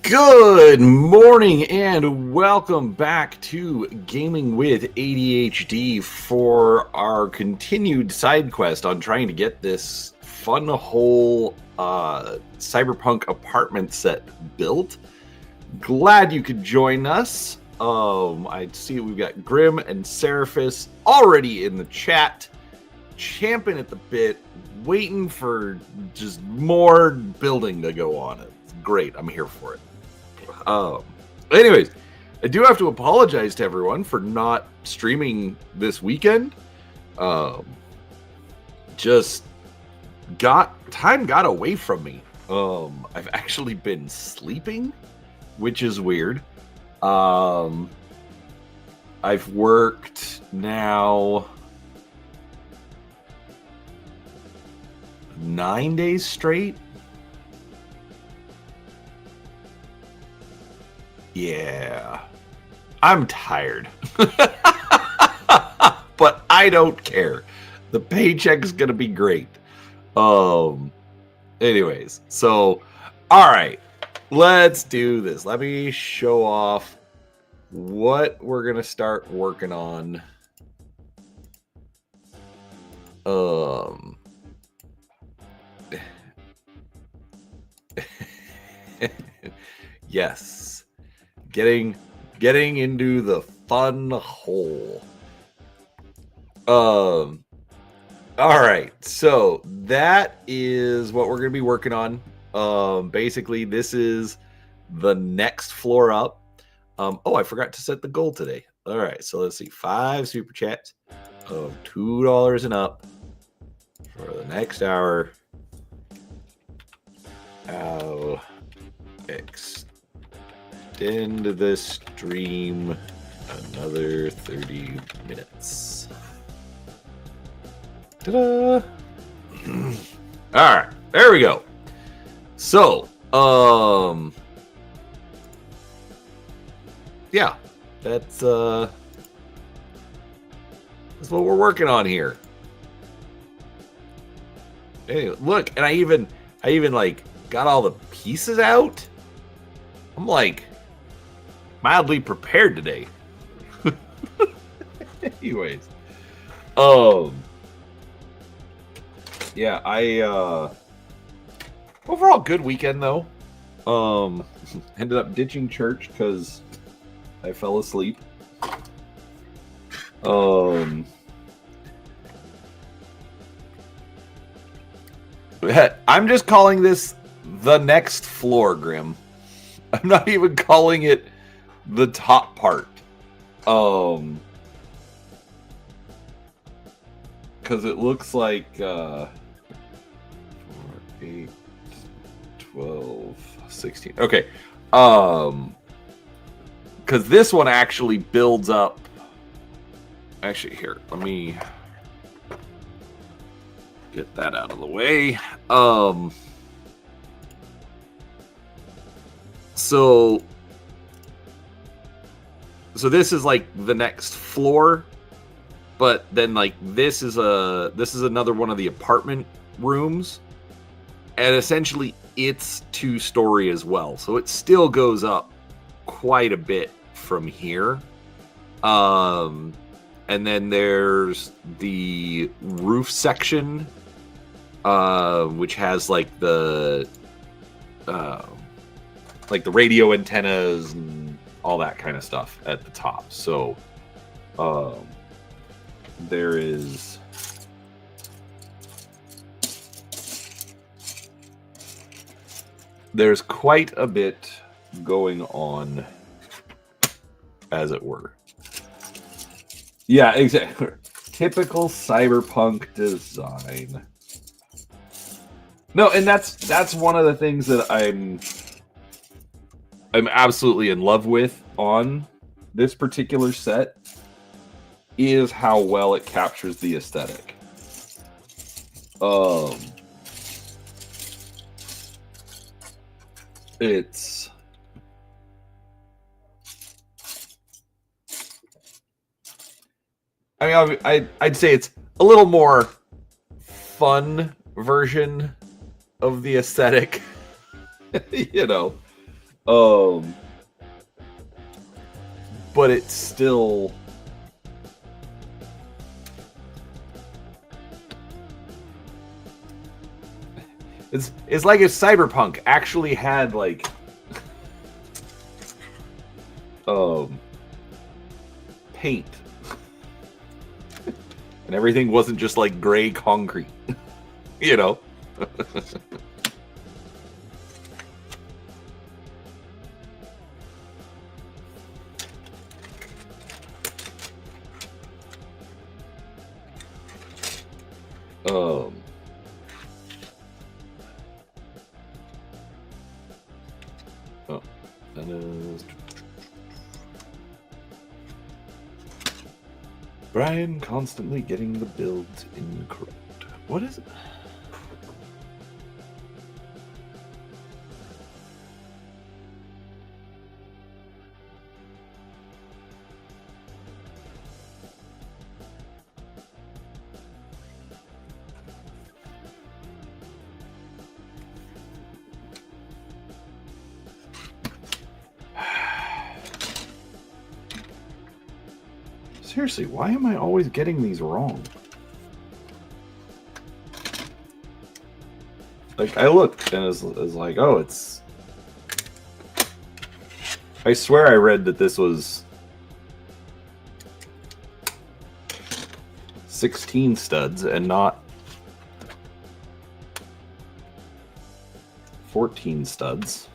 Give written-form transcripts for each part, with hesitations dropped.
Good morning and welcome back to Gaming with ADHD for our continued side quest on trying to get this FunWhole Cyberpunk apartment set built. Glad you could join us. I see we've got Grim and Seraphis already in the chat, champing at the bit, waiting for just more building to go on it. Great, I'm here for it. Anyways, I do have to apologize to everyone for not streaming this weekend. Just time got away from me. I've actually been sleeping, which is weird. I've worked now 9 days straight. Yeah, I'm tired, but I don't care. The paycheck's gonna be great. Anyways, so, all right, let's do this. Let me show off what we're gonna start working on. Yes. Getting into the fun hole. All right, so that is what we're gonna be working on. Basically, this is the next floor up. Oh, I forgot to set the goal today. All right, so let's see, 5 super chats of $2 and up for the next hour. I'll extend the stream another 30 minutes. Ta-da! All right, there we go. So, yeah, that's what we're working on here. Anyway, look, and I even like got all the pieces out. I'm like mildly prepared today. Anyways, yeah, overall good weekend though. Ended up ditching church because I fell asleep. I'm just calling this the next floor, Grim. I'm not even calling it the top part. Because it looks like 4, 8, 12, 16. Okay. Because this one actually builds up. Actually, here, let me get that out of the way. So this is like the next floor, but then like this is another one of the apartment rooms, and essentially it's 2-story as well. So it still goes up quite a bit from here. And then there's the roof section, which has like the radio antennas and all that kind of stuff at the top. So there's quite a bit going on, as it were. Yeah, exactly. Typical cyberpunk design. No, and that's one of the things that I'm absolutely in love with on this particular set, is how well it captures the aesthetic. It's I'd say it's a little more fun version of the aesthetic, you know. But it's still... It's like if Cyberpunk actually had, like... paint. And everything wasn't just, like, gray concrete. You know? Oh, that is... Brian constantly getting the builds incorrect. What is it? Seriously, why am I always getting these wrong? Like, I looked and it was like, oh, it's... I swear I read that this was 16 studs and not 14 studs.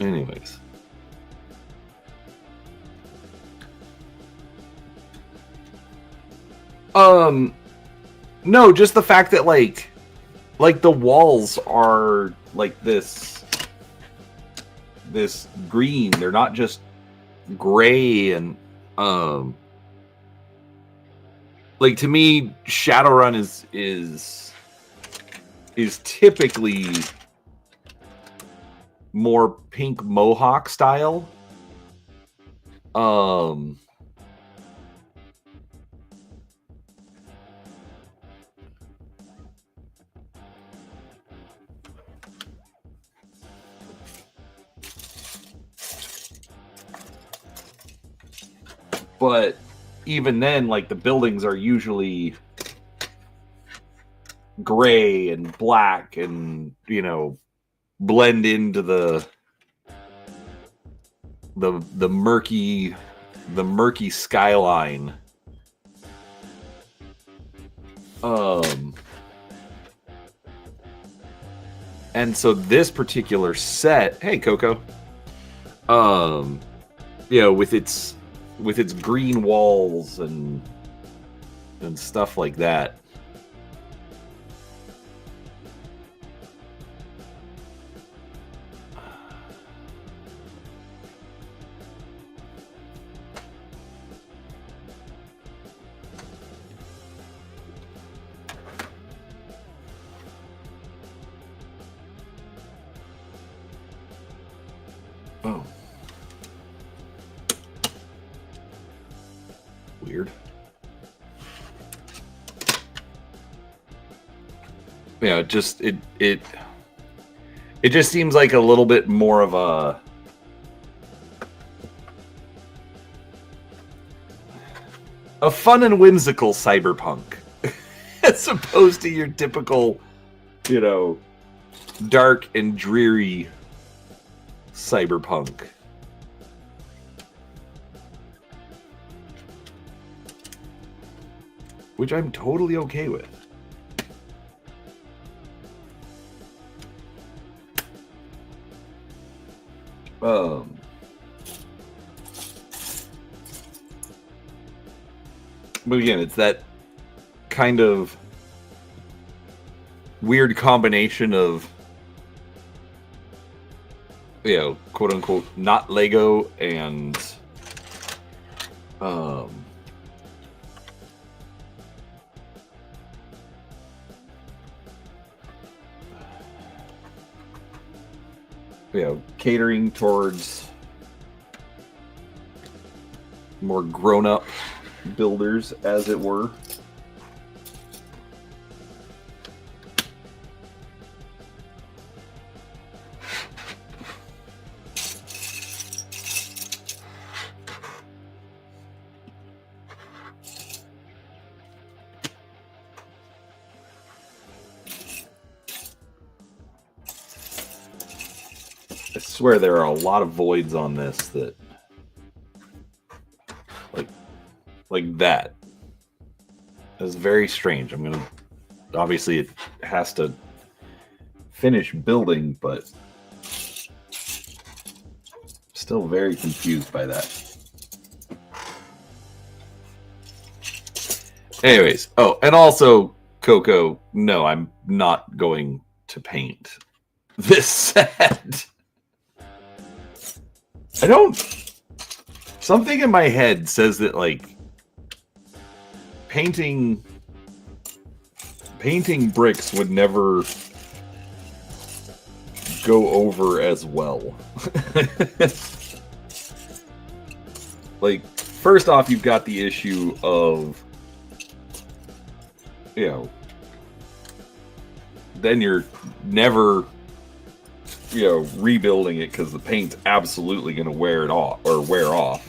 Anyways. No, just the fact that like the walls are like this green. They're not just gray and like, to me, Shadowrun is typically more pink mohawk style. But even then, like, the buildings are usually gray and black and, you know, blend into the murky skyline. And so this particular set, hey Coco, you know, with its green walls and stuff like that. Oh. Weird. Yeah, it just seems like a little bit more of a fun and whimsical cyberpunk as opposed to your typical, you know, dark and dreary cyberpunk. Which I'm totally okay with. But again, it's that kind of weird combination of, you know, quote unquote, not Lego and you know, catering towards more grown-up builders, as it were. swear there are a lot of voids on this that, like that. It's very strange. I'm gonna, obviously it has to finish building, but still very confused by that. Anyways, oh, and also, Coco, no, I'm not going to paint this set. I don't... Something in my head says that, like, painting bricks would never go over as well. Like, first off, you've got the issue of, you know, then you're never, you know, rebuilding it because the paint's absolutely going to wear it off or wear off.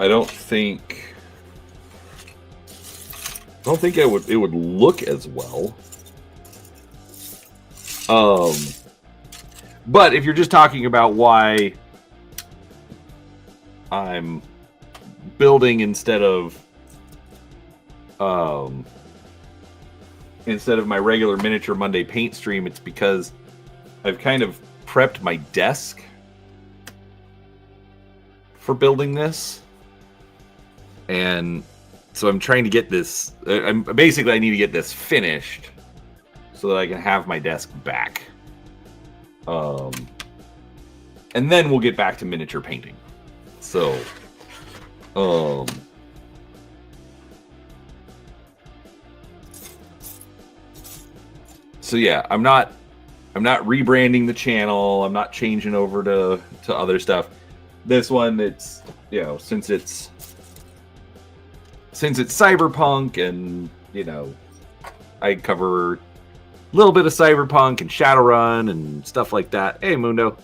I don't think it would look as well. But if you're just talking about why I'm building instead of my regular Miniature Monday paint stream, it's because I've kind of prepped my desk for building this. And so I'm trying to get this, I need to get this finished so that I can have my desk back. And then we'll get back to miniature painting. So, so yeah, I'm not rebranding the channel. I'm not changing over to other stuff. This one, it's, you know, since it's Cyberpunk, and, you know, I cover a little bit of Cyberpunk and Shadowrun and stuff like that. Hey, Mundo.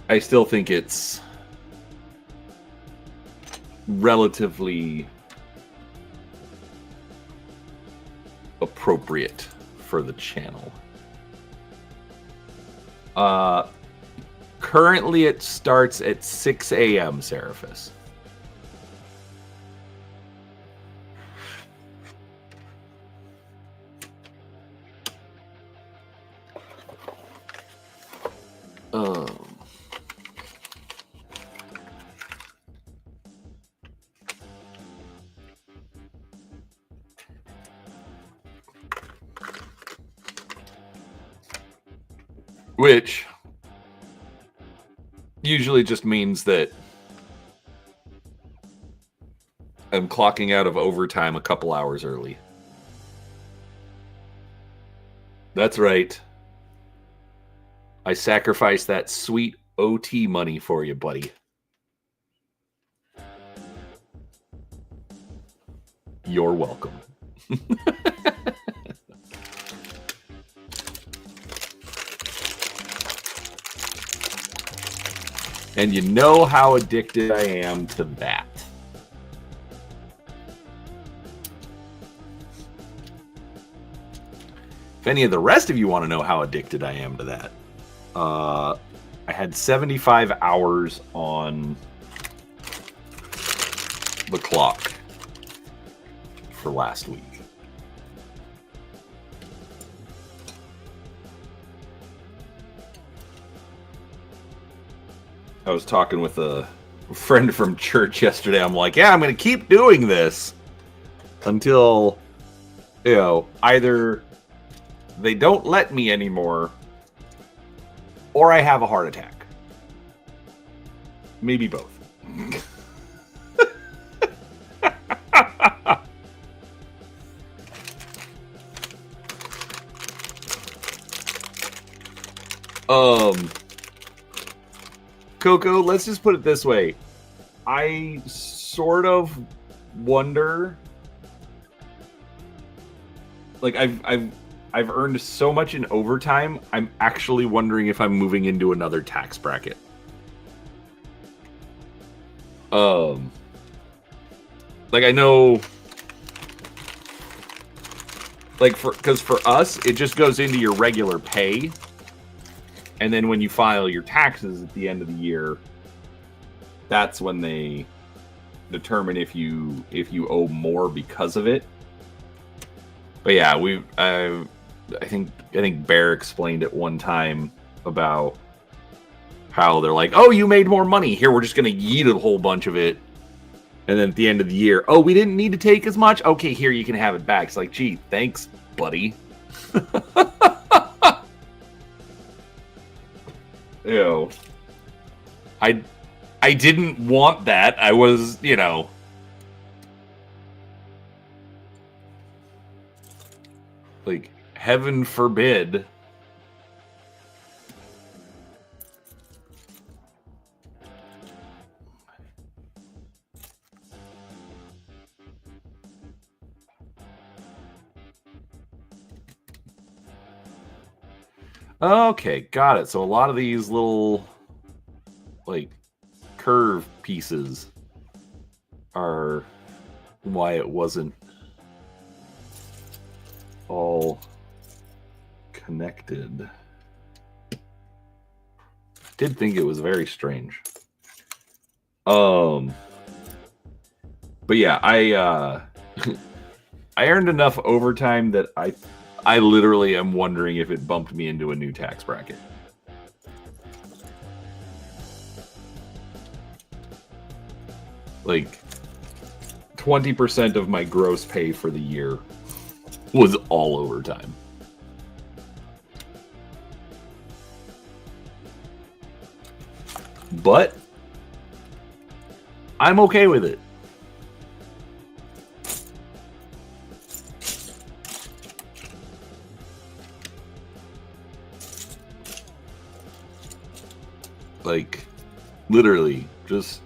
I still think it's relatively appropriate for the channel. Currently it starts at 6 a.m. Seraphis. Which usually just means that I'm clocking out of overtime a couple hours early. That's right. I sacrificed that sweet OT money for you, buddy. You're welcome. And you know how addicted I am to that. If any of the rest of you want to know how addicted I am to that, I had 75 hours on the clock for last week. I was talking with a friend from church yesterday. I'm like, yeah, I'm going to keep doing this until, you know, either they don't let me anymore or I have a heart attack. Maybe both. Coco, let's just put it this way. I sort of wonder, like, I've earned so much in overtime, I'm actually wondering if I'm moving into another tax bracket. like I know, like because for us, it just goes into your regular pay, and then when you file your taxes at the end of the year, that's when they determine if you owe more because of it. But yeah, I think Bear explained it one time about how they're like, oh, you made more money. Here, we're just going to yeet a whole bunch of it. And then at the end of the year, oh, we didn't need to take as much? Okay, here, you can have it back. It's like, gee, thanks, buddy. Ew. I didn't want that. I was, like, heaven forbid. Okay, got it. So a lot of these little, like, curve pieces are why it wasn't all connected. Did think it was very strange. But yeah, I earned enough overtime that I literally am wondering if it bumped me into a new tax bracket. Like 20% of my gross pay for the year was all overtime. But I'm okay with it. Like, literally, just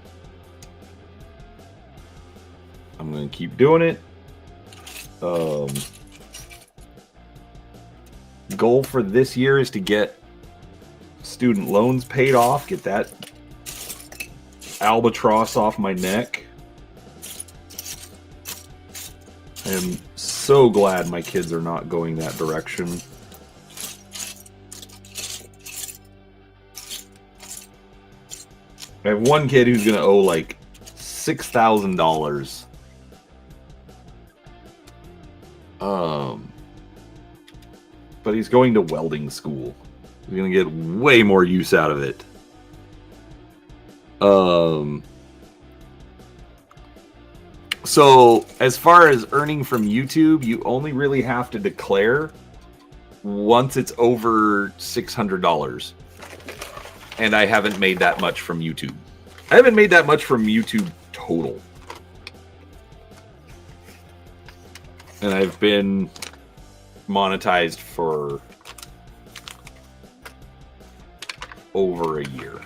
I'm gonna keep doing it. Goal for this year is to get student loans paid off, get that albatross off my neck. I am so glad my kids are not going that direction. I have one kid who's going to owe like $6,000. But he's going to welding school. He's going to get way more use out of it. So as far as earning from YouTube, you only really have to declare once it's over $600. And I haven't made that much from YouTube. I haven't made that much from YouTube total. And I've been monetized for over a year.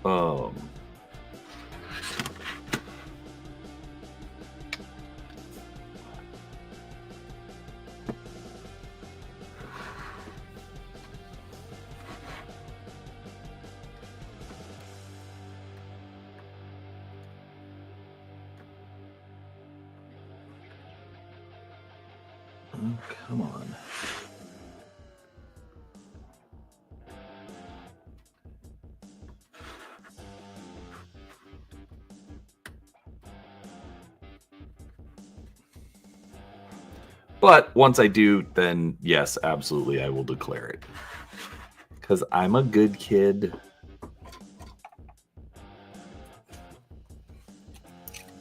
Oh, come on. But once I do, then yes, absolutely, I will declare it. Because I'm a good kid.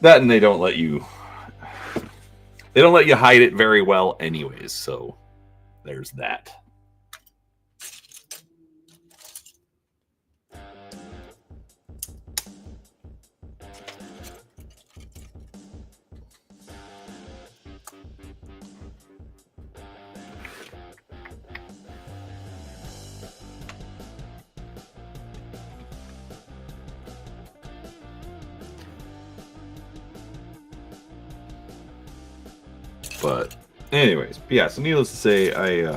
That and they don't let you hide it very well anyways, so there's that. But anyways, yeah, so needless to say, I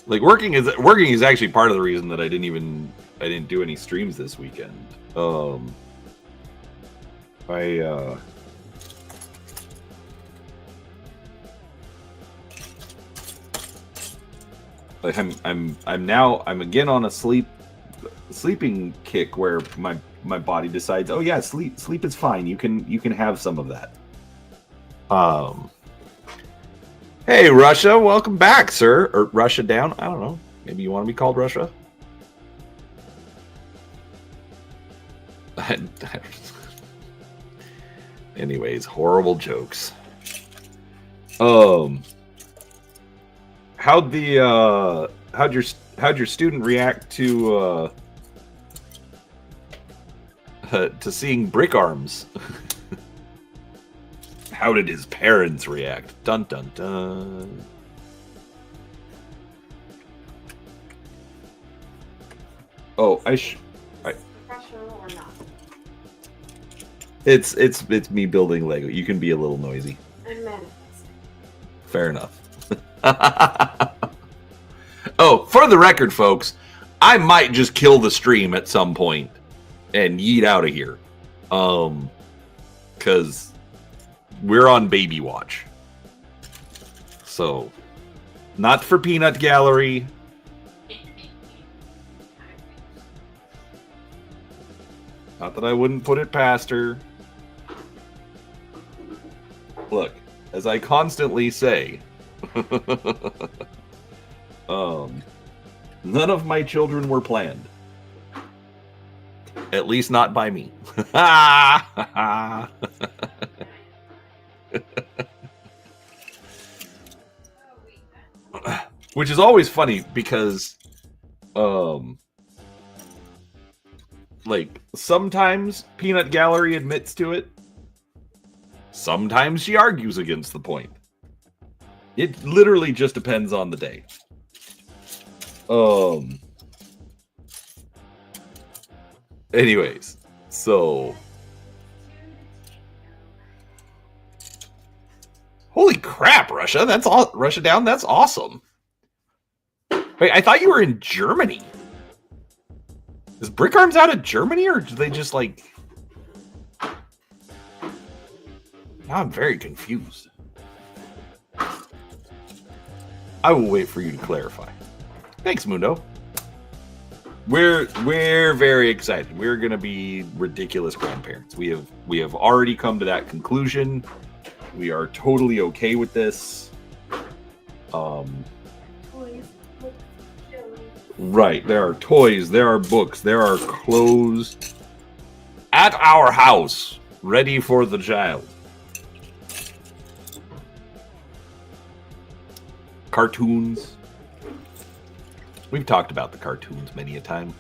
like working is actually part of the reason that I didn't even didn't do any streams this weekend. Like I'm again on a sleeping kick where my body decides, oh yeah, sleep is fine. You can have some of that. Hey Russia, welcome back, sir. Or Russia down. I don't know. Maybe you want to be called Russia. Anyways, horrible jokes. How'd your student react to seeing brick arms? How did his parents react? Dun dun dun. Oh, Professional or not? It's me building Lego. You can be a little noisy. I'm manifesting. Fair enough. Oh, for the record, folks, I might just kill the stream at some point and yeet out of here. Because we're on baby watch. So, not for Peanut Gallery. Not that I wouldn't put it past her. Look, as I constantly say, none of my children were planned. At least not by me. Which is always funny because, like, sometimes Peanut Gallery admits to it. Sometimes she argues against the point. It literally just depends on the day. Anyways, so holy crap, Russia! That's all. Russia down. That's awesome. Wait, I thought you were in Germany. Is Brick Arms out of Germany, or do they just like? Now I'm very confused. I will wait for you to clarify. Thanks, Mundo. We're very excited. We're gonna be ridiculous grandparents. We have already come to that conclusion. We are totally okay with this. Right. There are toys, there are books, there are clothes at our house, ready for the child. Cartoons. We've talked about the cartoons many a time.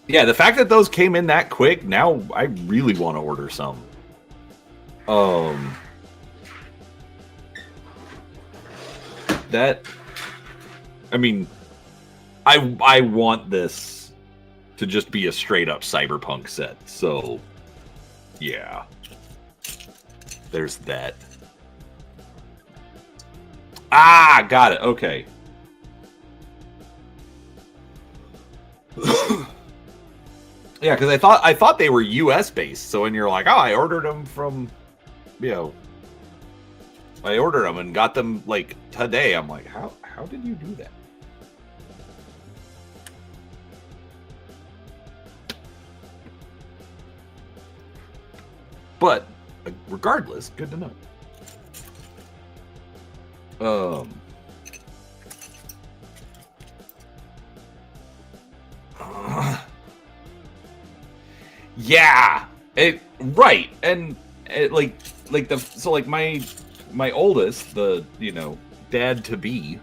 Yeah, the fact that those came in that quick, now I really want to order some. I mean, I want this to just be a straight up Cyberpunk set, so yeah. There's that. Ah, got it. Okay. Yeah, because I thought they were U.S. based. So when you're like, oh, I ordered them from, I ordered them and got them like today. I'm like, how did you do that? But regardless, good to know. Yeah, right, and like my oldest, the dad to be,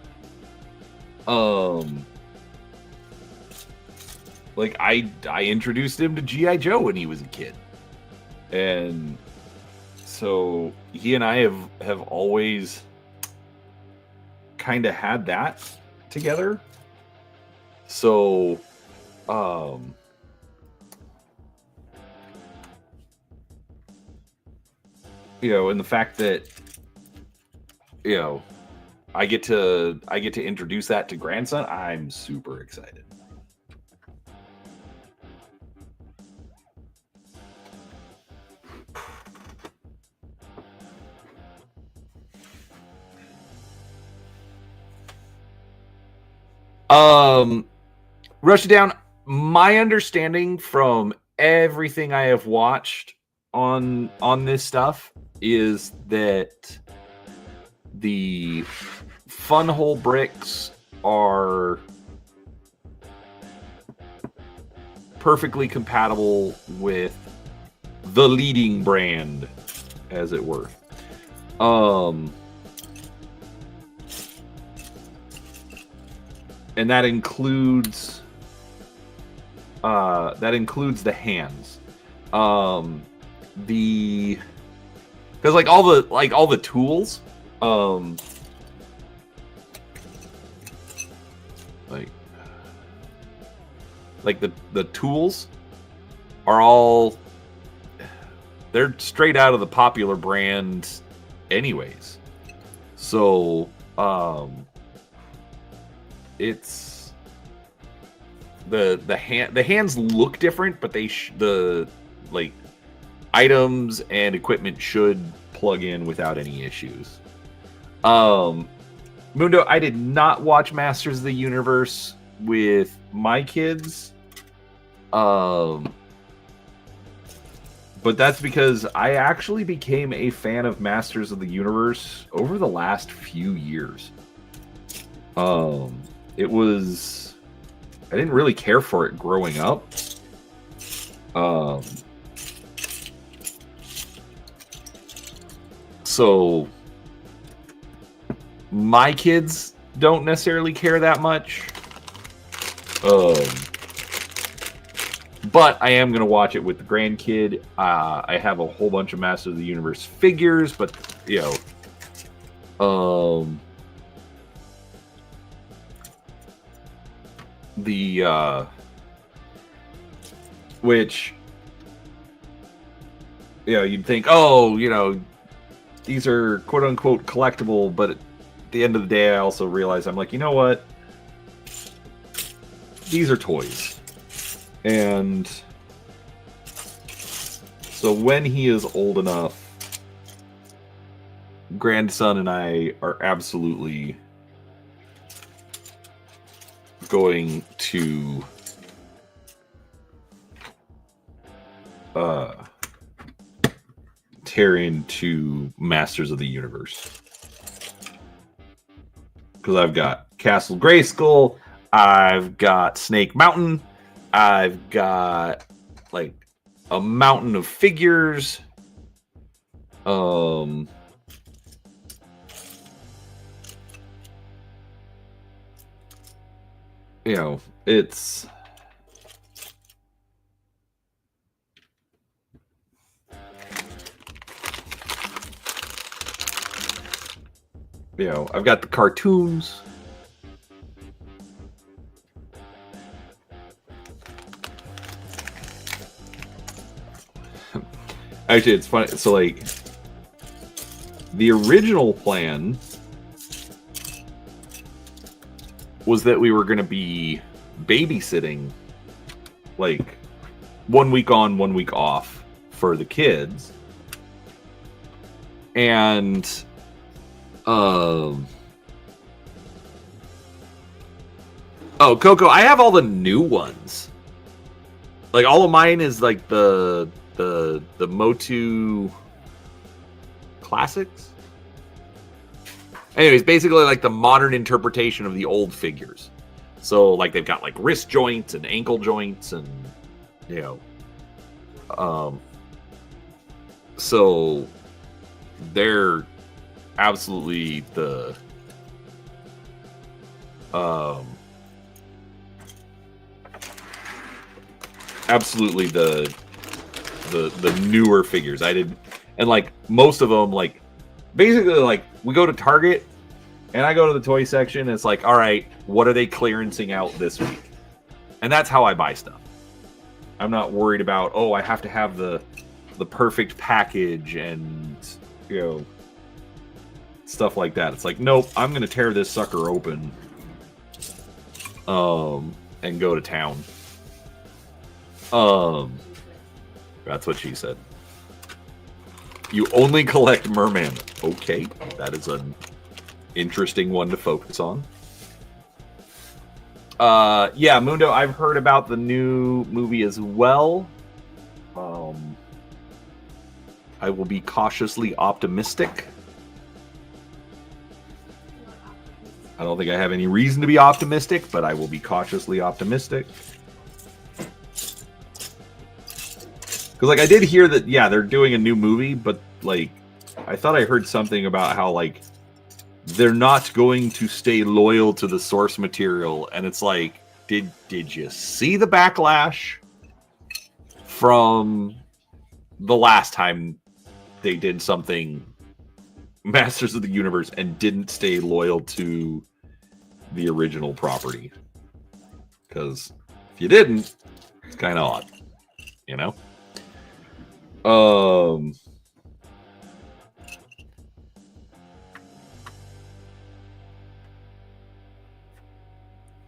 like I introduced him to G.I. Joe when he was a kid, and so he and I have always kind of had that together. So, and the fact that I get to introduce that to grandson, I'm super excited. Rush It Down. My understanding from everything I have watched on this stuff is that the FunWhole bricks are perfectly compatible with the leading brand, as it were. And that includes the hands. Because all the tools, the tools are all, they're straight out of the popular brand anyways. So it's the hands look different, but the items and equipment should plug in without any issues. Mundo, I did not watch Masters of the Universe with my kids. But that's because I actually became a fan of Masters of the Universe over the last few years. I didn't really care for it growing up. So my kids don't necessarily care that much. But I am going to watch it with the grandkid. I have a whole bunch of Masters of the Universe figures, but, which, you'd think, these are quote-unquote collectible, but at the end of the day, I also realize, I'm like, you know what? These are toys. And so when he is old enough, grandson and I are absolutely going to tear into Masters of the Universe. Because I've got Castle Grayskull, I've got Snake Mountain, I've got a mountain of figures. It's I've got the cartoons. Actually, it's funny. So, the original plan was that we were going to be babysitting, 1 week on, 1 week off for the kids. And, oh, Coco, I have all the new ones. All of mine is, the Motu classics. Anyways, basically the modern interpretation of the old figures. So they've got wrist joints and ankle joints and so they're absolutely the newer figures. I did, and most of them, basically we go to Target and I go to the toy section and it's all right, what are they clearancing out this week? And that's how I buy stuff. I'm not worried about, I have to have the perfect package and you know, stuff like that. It's like, nope, I'm gonna tear this sucker open, and go to town. That's what she said. You only collect merman. Okay, that is an interesting one to focus on. Yeah, Mundo, I've heard about the new movie as well. I will be cautiously optimistic. I don't think I have any reason to be optimistic, but I will be cautiously optimistic. Because, like, I did hear that, yeah, they're doing a new movie, but, like, I thought I heard something about how, like, they're not going to stay loyal to the source material. And it's like, did you see the backlash from the last time they did something Masters of the Universe and didn't stay loyal to the original property? Because if you didn't, it's kind of odd, you know?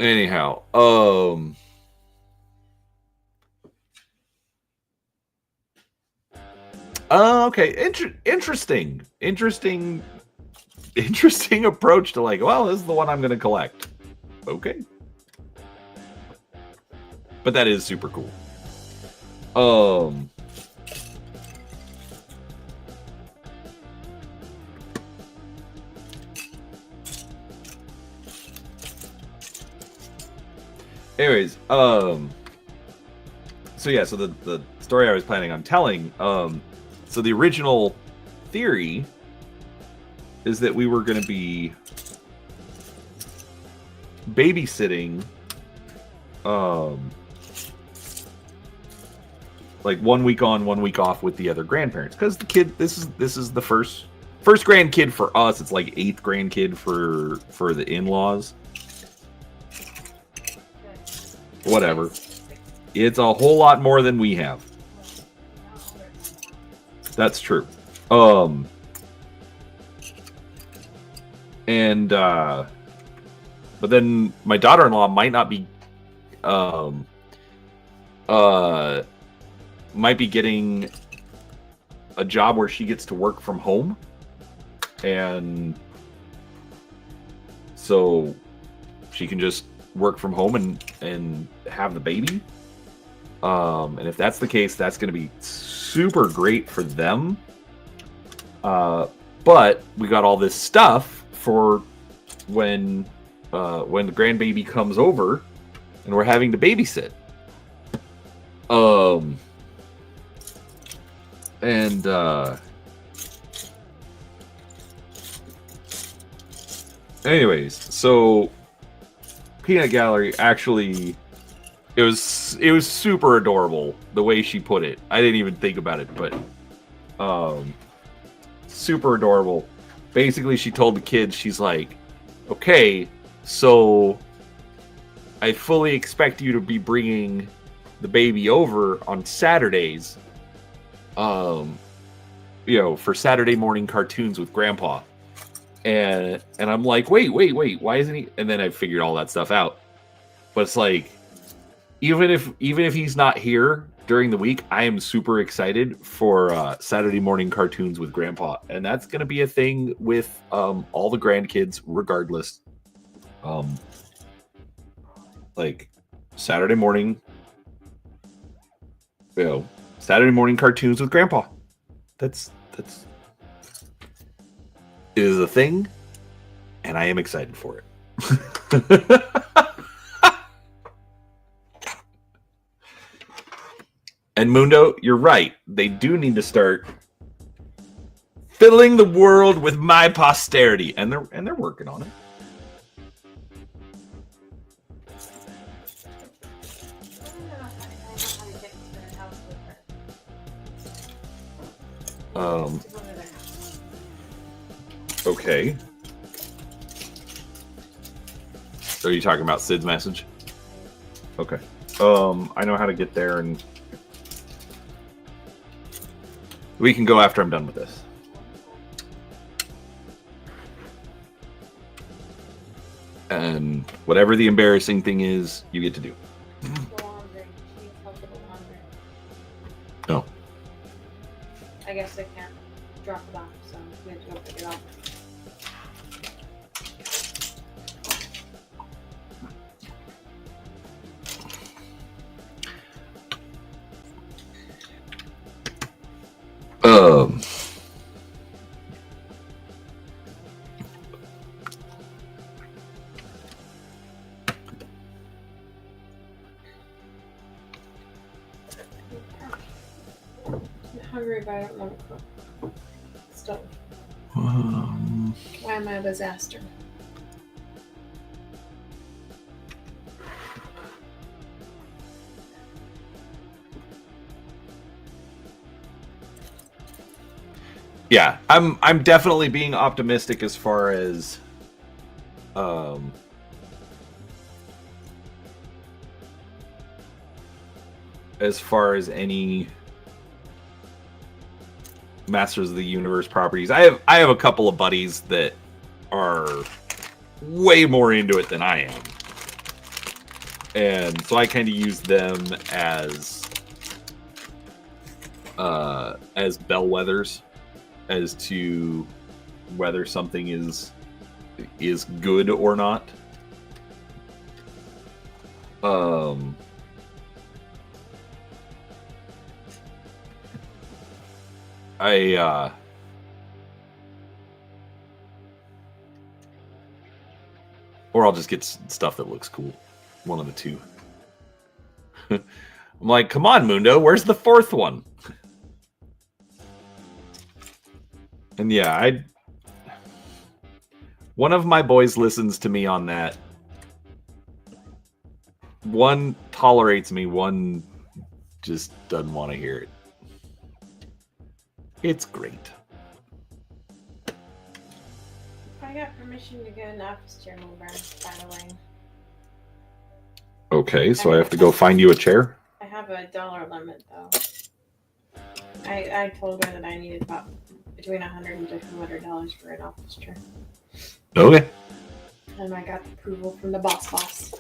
Anyhow, okay, interesting approach to, like, well, this is the one I'm going to collect. Okay. But that is super cool. Anyways, so yeah, so the story I was planning on telling, so the original theory is that we were going to be babysitting, like 1 week on, 1 week off with the other grandparents, because the kid, this is the first grandkid for us. It's like 8th grandkid for the in-laws. Whatever. It's a whole lot more than we have. That's true. And but then my daughter-in-law might not be might be getting a job where she gets to work from home, and so she can just work from home and have the baby. And if that's the case, that's going to be super great for them. But we got all this stuff for when the grandbaby comes over and we're having to babysit. Anyways, so Peanut Gallery actually, it was super adorable the way she put it. I didn't even think about it, but super adorable. Basically, she told the kids, she's like, okay, so I fully expect you to be bringing the baby over on Saturdays, for Saturday morning cartoons with Grandpa. And I'm like, wait, why isn't he? And then I figured all that stuff out. But it's like, even if he's not here during the week, I am super excited for Saturday morning cartoons with Grandpa, and that's gonna be a thing with all the grandkids, regardless. Like Saturday morning, Saturday morning cartoons with Grandpa. That's it is a thing, and I am excited for it. And Mundo, you're right. They do need to start filling the world with my posterity, and they're working on it. Okay. So are you talking about Sid's message? Okay. I know how to get there, and we can go after I'm done with this. And whatever the embarrassing thing is, you get to do. No. I guess I can't drop it off, so we have to go pick it up. I'm hungry, but I don't want to cook. Stove. Why am I a disaster? Yeah, I'm definitely being optimistic as far as any Masters of the Universe properties. I have a couple of buddies that are way more into it than I am. And so I kind of use them as bellwethers as to whether something is good or not. Or I'll just get stuff that looks cool. One of the two. I'm like, come on, Mundo, where's the fourth one? And yeah, one of my boys listens to me on that. One tolerates me, one just doesn't want to hear it. It's great. I got permission to get an office chair mover, by the way. Okay, so I have to go find you a chair? I have $1 limit, though. I told her that I needed about between $100 and $200 for an office chair. Okay. And I got approval from the boss.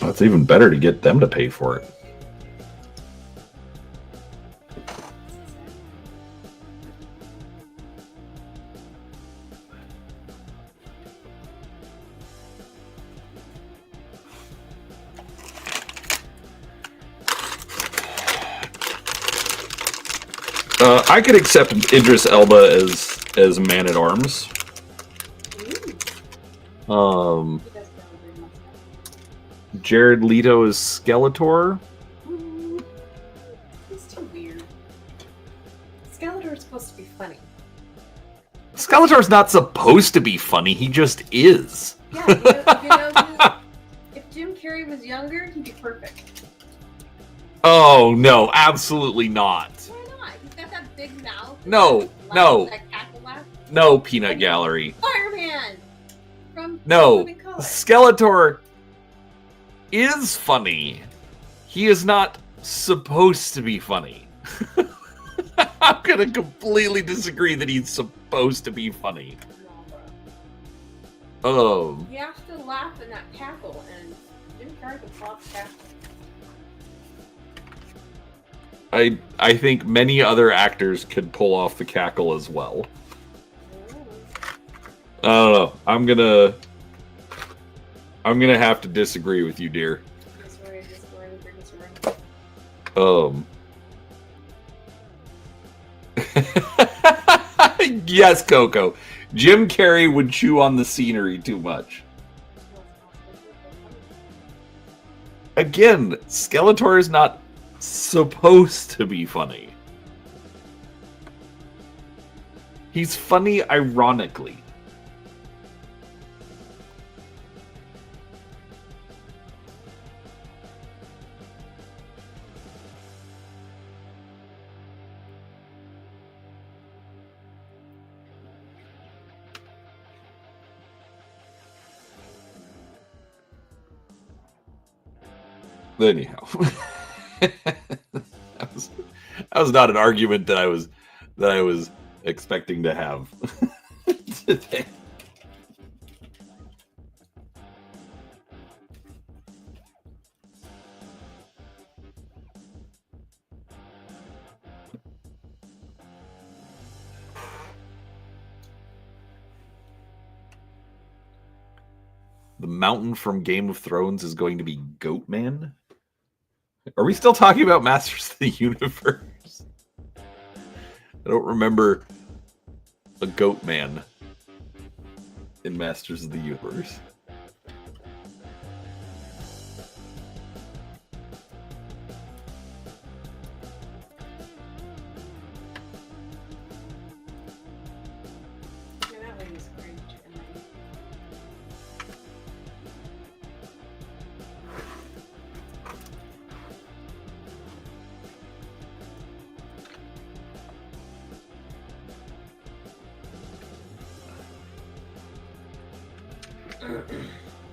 It's even better to get them to pay for it. I could accept Idris Elba as Man at Arms. Jared Leto is Skeletor. He's too weird. Skeletor's supposed to be funny. Skeletor's not supposed to be funny. He just is. Yeah, you know if Jim Carrey was younger, he'd be perfect. Oh no, absolutely not. Why not? He's got that big mouth. No. That cackle laugh. No, Peanut Gallery. Fireman from No, Living Color. Skeletor is funny. He is not supposed to be funny. I'm gonna completely disagree that he's supposed to be funny. No, Oh. bro. He has to laugh in that cackle, and Jim Carrey can pull off the cackle. I think many other actors could pull off the cackle as well. I don't know. I'm gonna have to disagree with you, dear. Yes, Coco. Jim Carrey would chew on the scenery too much. Again, Skeletor is not supposed to be funny. He's funny ironically. Anyhow. That was not an argument that I was expecting to have today. the mountain from Game of Thrones is going to be Goatman. Are we still talking about Masters of the Universe? I don't remember a Goatman in Masters of the Universe.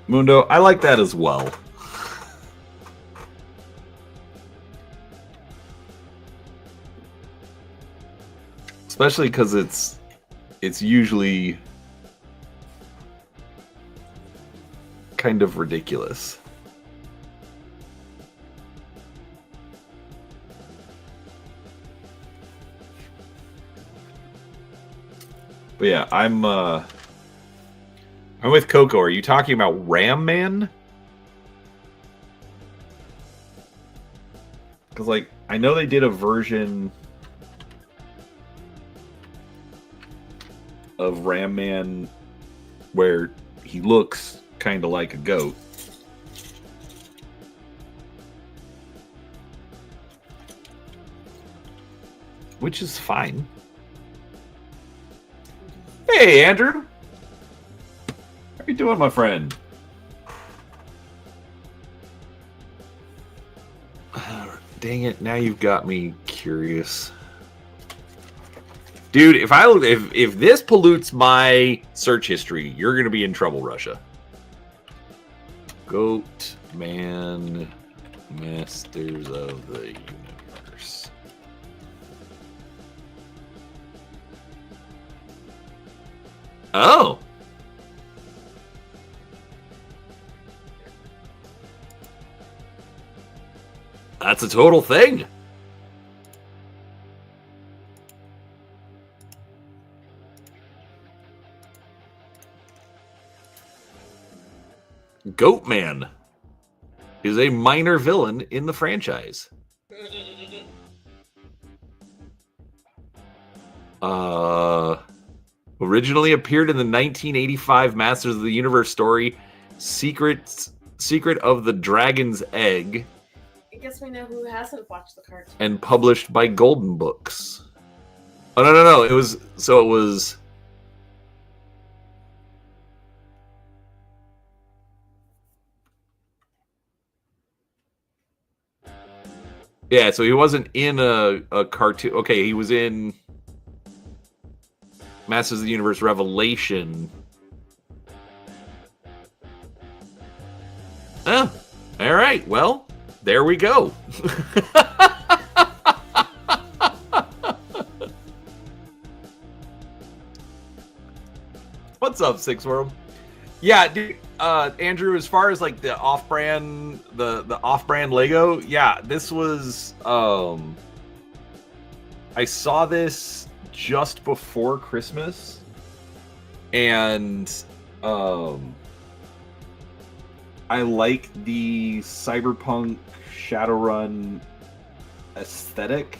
Mundo, I like that as well. Especially because it's usually kind of ridiculous. But yeah, I'm with Coco. Are you talking about Ram Man? Because, like, I know they did a version of Ram Man where he looks kind of like a goat. Which is fine. Hey, Andrew! How you doing, my friend? Dang it! Now you've got me curious, dude. If this pollutes my search history, you're gonna be in trouble, Russia. Goat Man, Masters of the Universe. Oh. That's a total thing. Goatman is a minor villain in the franchise. Originally appeared in the 1985 Masters of the Universe story, Secret of the Dragon's Egg. I guess we know who hasn't watched the cartoon. And published by Golden Books. Oh, no. It was... Yeah, so he wasn't in a cartoon. Okay, he was in Masters of the Universe Revelation. Oh, all right. Well, there we go. What's up, Six World? Yeah, dude, Andrew, as far as like the off-brand, the off-brand Lego, yeah, this was, I saw this just before Christmas, and, I like the Cyberpunk Shadowrun aesthetic,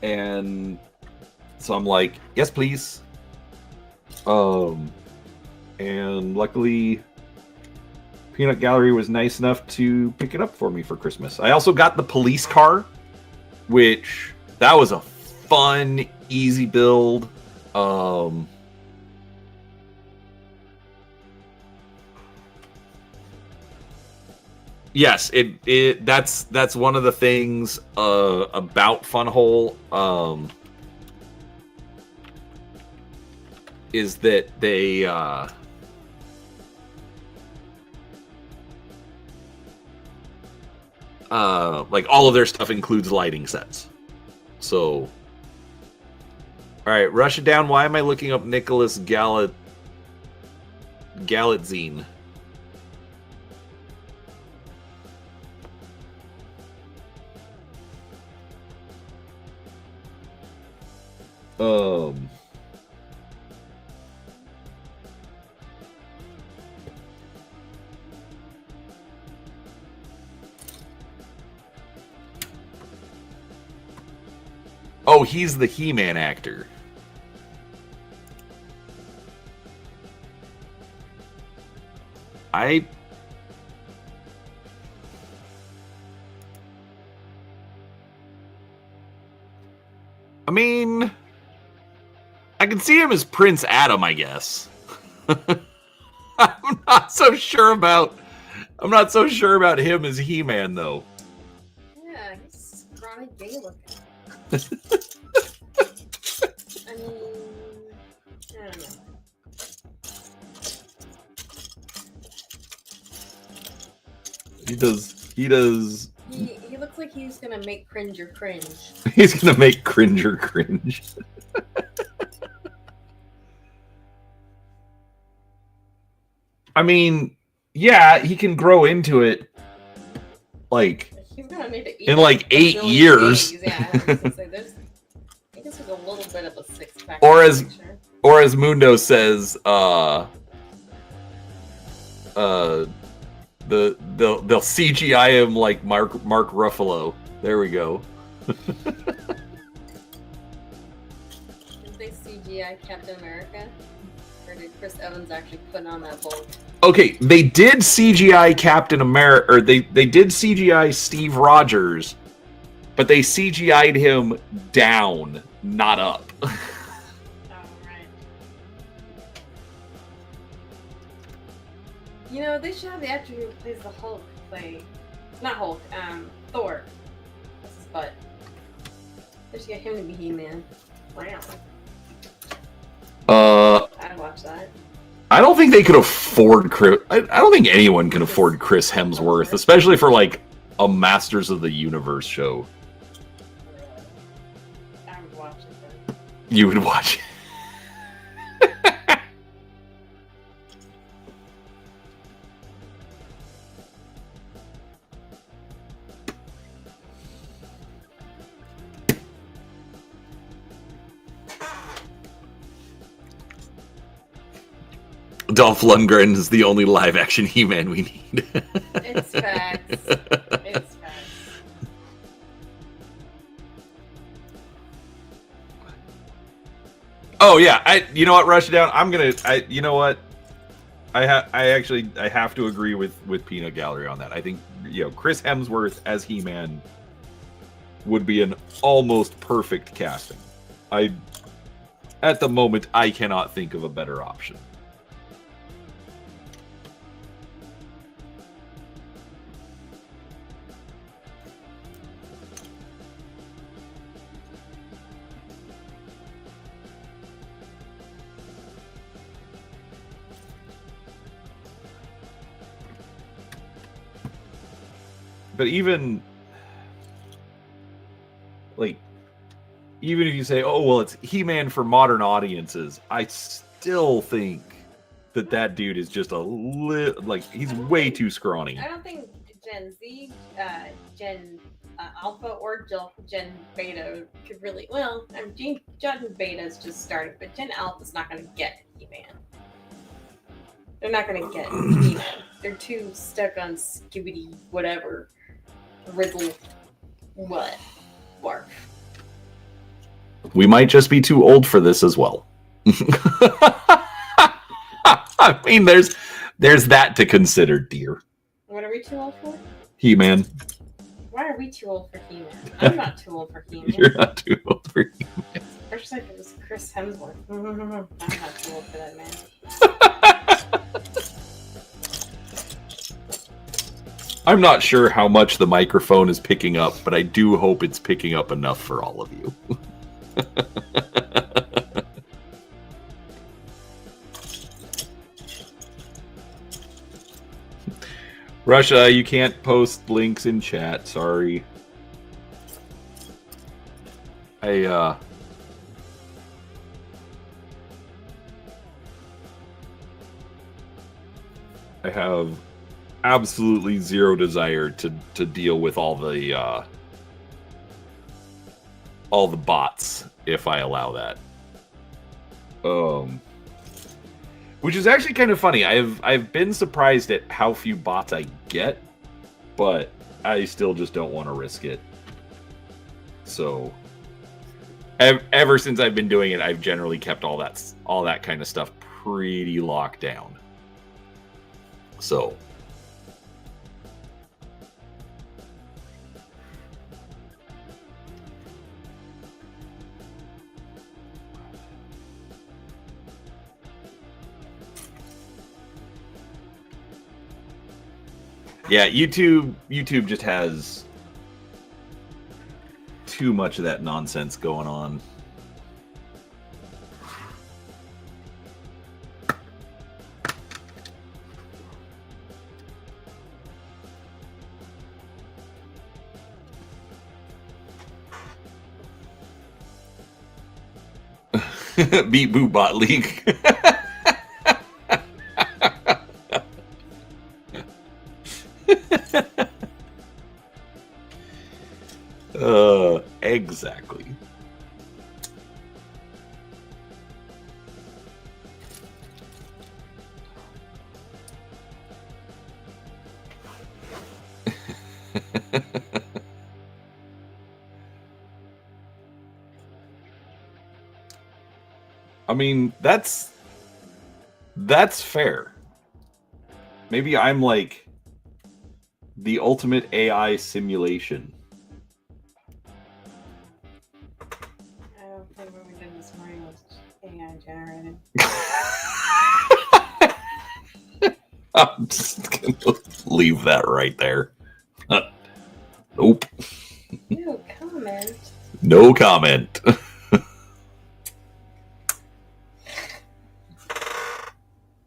and so I'm like, yes, please. And luckily Peanut Gallery was nice enough to pick it up for me for Christmas. I also got the police car, which that was a fun, easy build. Yes, that's one of the things about FunWhole is that they like all of their stuff includes lighting sets. So, all right, rush it down. Why am I looking up Nicholas Galitzine? Oh, he's the He-Man actor. I mean, I can see him as Prince Adam, I guess. I'm not so sure about him as He-Man, though. Yeah, he's scrawny gay looking. I mean, I don't know. He looks like he's gonna make Cringer cringe. He's gonna make Cringer cringe. I mean, yeah, he can grow into it. Like, he's gonna need to eat in like 8 years. Days. Yeah, I was gonna say, I guess there's a little bit of a six-pack. Or as Mundo says, they'll CGI him like Mark Ruffalo. There we go. Did they CGI Captain America? Or did Chris Evans actually put on that bulk? Okay, they did CGI Captain America, or they did CGI Steve Rogers, but they CGI'd him down, not up. Oh, right. You know, they should have the actor who plays the Hulk play... Not Hulk, Thor. That's his butt. They should get him to be He-Man. Wow. I'd watch that. I don't think they could afford Chris. I don't think anyone can afford Chris Hemsworth, especially for like a Masters of the Universe show. I would watch it then. You would watch it. Dolph Lundgren is the only live-action He-Man we need. It's facts. It's facts. Oh yeah, you know what, Rushdown? You know what? I have to agree with Peanut Gallery on that. I think, you know, Chris Hemsworth as He-Man would be an almost perfect casting. At the moment, I cannot think of a better option. But even if you say, oh, well, it's He-Man for modern audiences, I still think that dude is just he's way too scrawny. I don't think Gen Z, Gen Alpha, or Gen Beta could really... Well, Gen Beta's just started, but Gen Alpha's not going to get He-Man. They're not going to get He-Man. They're too stuck on Skibidi whatever. Riddle, what? Barf. We might just be too old for this as well. I mean, there's that to consider, dear. What are we too old for? He-Man. Why are we too old for He-Man? I'm not too old for He-Man. You're not too old for He-Man. Especially if it was Chris Hemsworth. I'm not too old for that man. I'm not sure how much the microphone is picking up, but I do hope it's picking up enough for all of you. Russia, you can't post links in chat, sorry. I have absolutely zero desire to deal with all the bots if I allow that. Which is actually kind of funny. I've been surprised at how few bots I get, but I still just don't want to risk it. So ever since I've been doing it, I've generally kept all that kind of stuff pretty locked down. So. Yeah, YouTube just has too much of that nonsense going on. Beat Boo Bot League. Exactly. I mean, that's fair. Maybe I'm like the ultimate AI simulation. I don't think what we did this morning was AI generated. I'm just gonna leave that right there. Nope. No comment. No comment.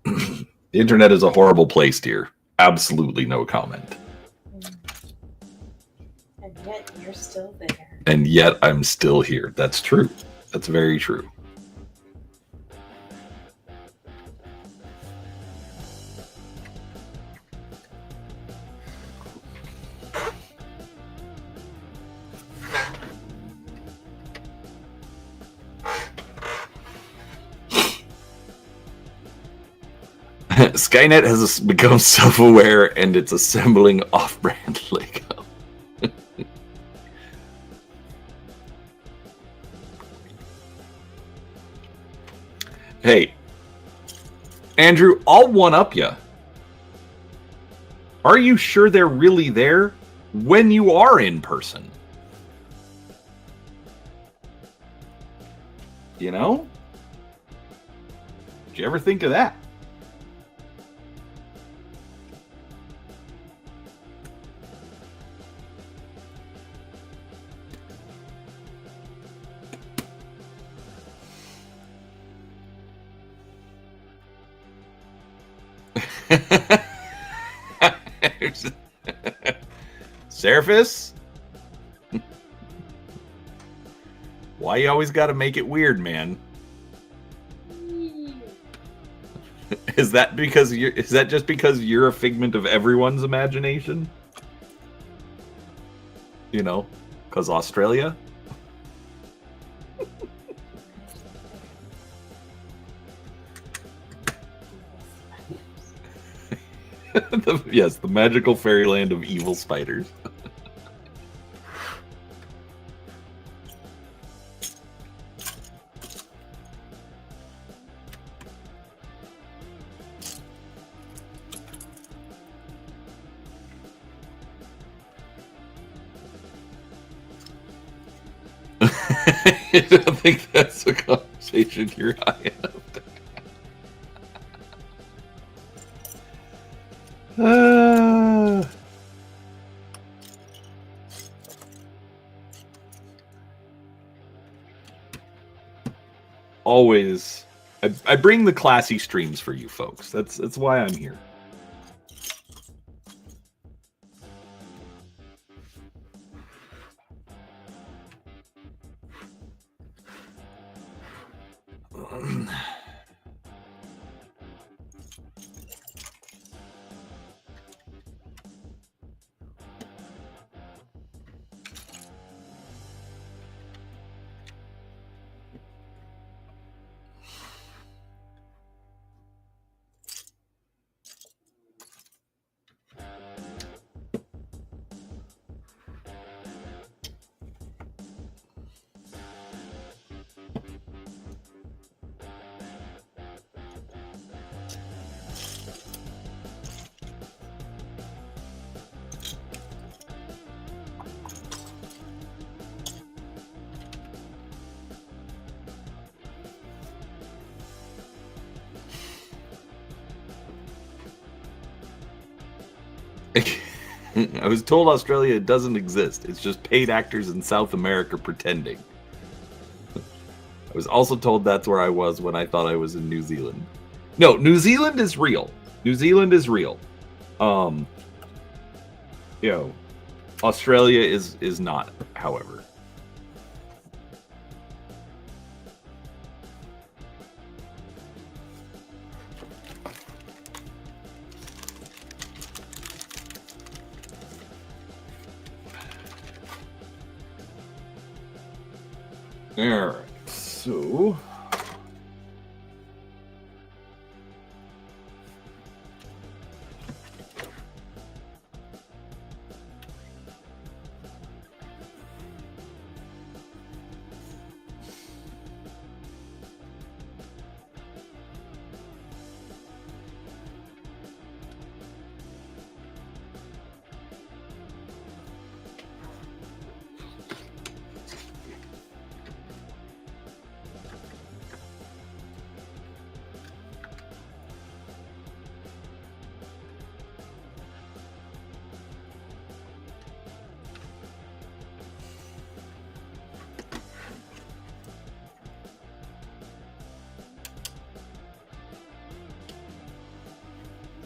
The internet is a horrible place, dear. Absolutely no comment. And yet you're still there. And yet I'm still here. That's true. That's very true. Skynet has become self-aware and it's assembling off-brand Lego. Hey, Andrew, I'll one-up you. Are you sure they're really there when you are in person? You know? Did you ever think of that? Seraphis? Why you always got to make it weird, man? Is that just because you're a figment of everyone's imagination? You know, because Australia? Yes, the magical fairyland of evil spiders. I don't think that's a conversation you're high enough. Always, I bring the classy streams for you folks. That's why I'm here. I was told Australia doesn't exist. It's just paid actors in South America pretending. I was also told that's where I was when I thought I was in New Zealand. No, New Zealand is real. New Zealand is real. Australia is not, however. All right, so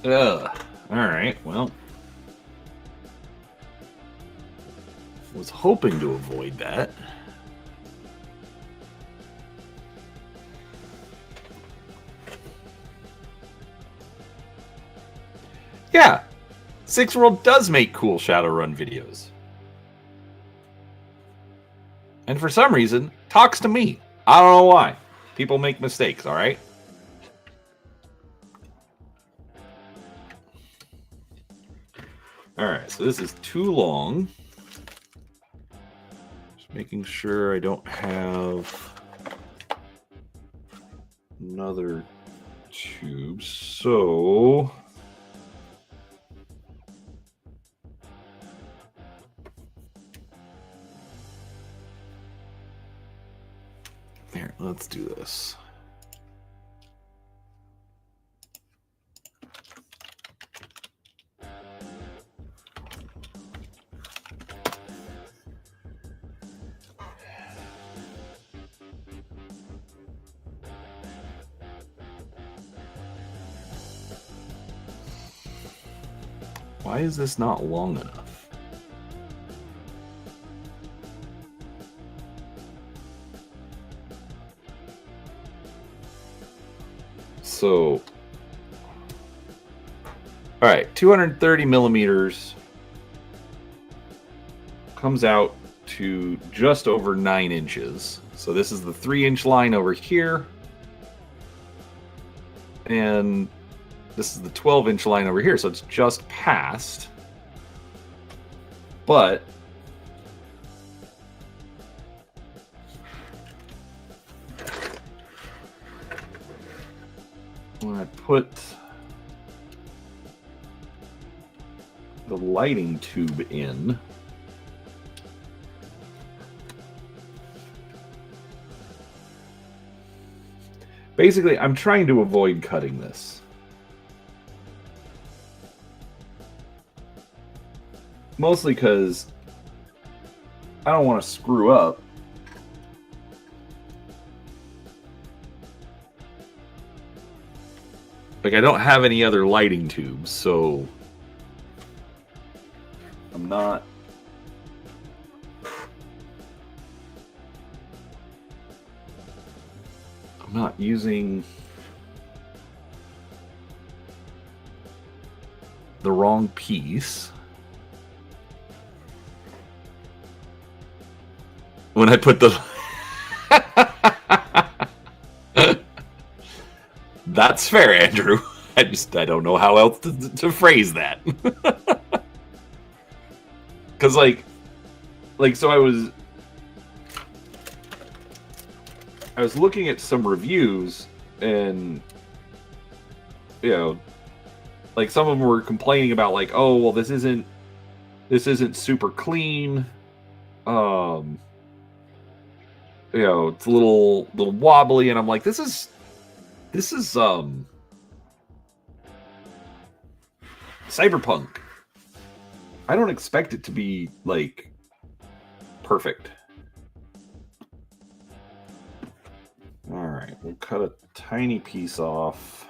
all right, well, was hoping to avoid that. Yeah, Six World does make cool Shadowrun videos. And for some reason, talks to me. I don't know why. People make mistakes, all right? All right, so this is too long. Just making sure I don't have another tube. So here, let's do this. Why is this not long enough? So, all right, 230 millimeters comes out to just over 9 inches. So this is the 3-inch line over here. And this is the 12-inch line over here, so it's just past. But when I put the lighting tube in, basically I'm trying to avoid cutting this. Mostly because I don't want to screw up. Like, I don't have any other lighting tubes, so I'm not using the wrong piece. When I put the That's fair, Andrew. I don't know how else to phrase that. Cause like so I was looking at some reviews, and like some of them were complaining about like, oh well, this isn't super clean. It's a little wobbly, and I'm like, this is Cyberpunk. I don't expect it to be like perfect. All right, we'll cut a tiny piece off.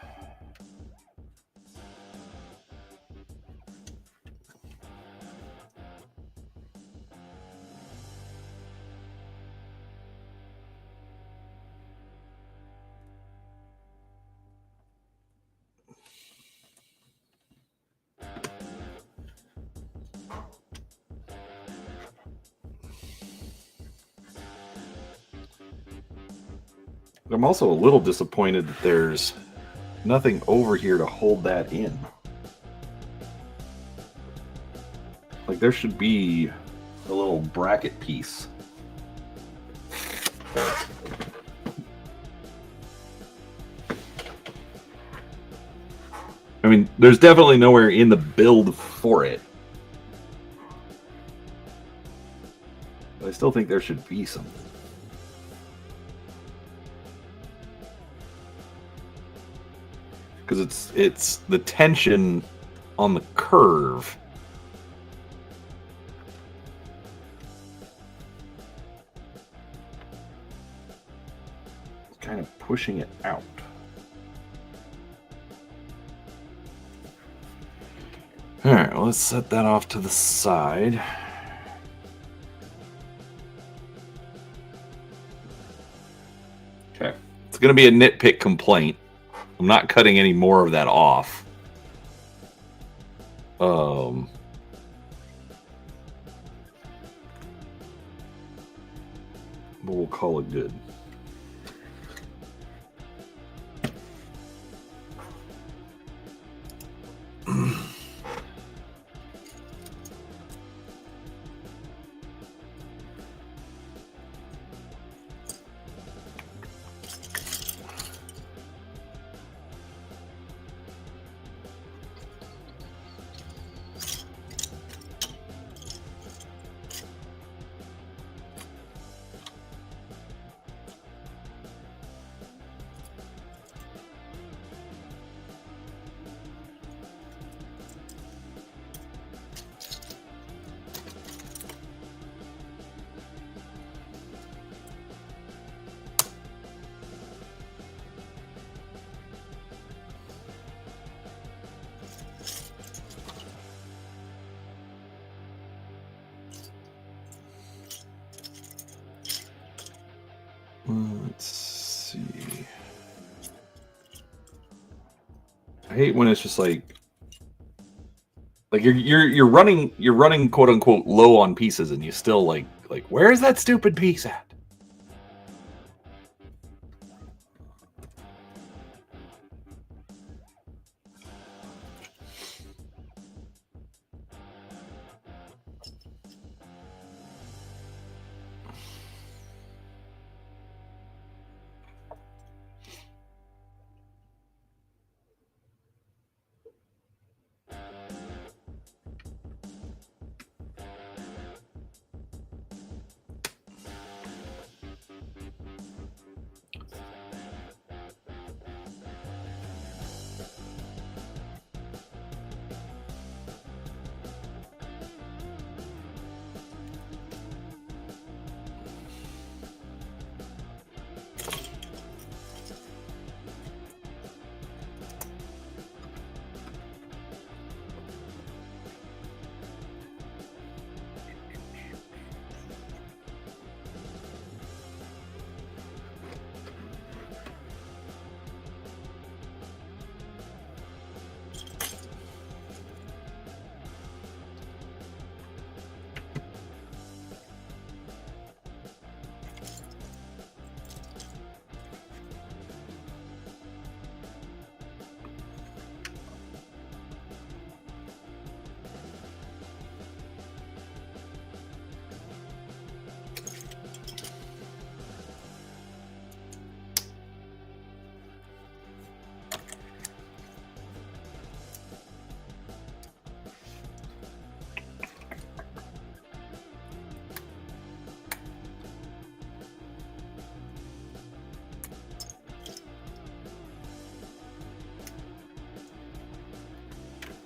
I'm also a little disappointed that there's nothing over here to hold that in. Like, there should be a little bracket piece. I mean, there's definitely nowhere in the build for it. But I still think there should be something. Because it's the tension on the curve. It's kind of pushing it out. All right, well, let's set that off to the side. Okay, it's going to be a nitpick complaint. I'm not cutting any more of that off. But we'll call it good. Let's see. I hate when it's just like you're running quote unquote low on pieces, and you still like where's that stupid piece at?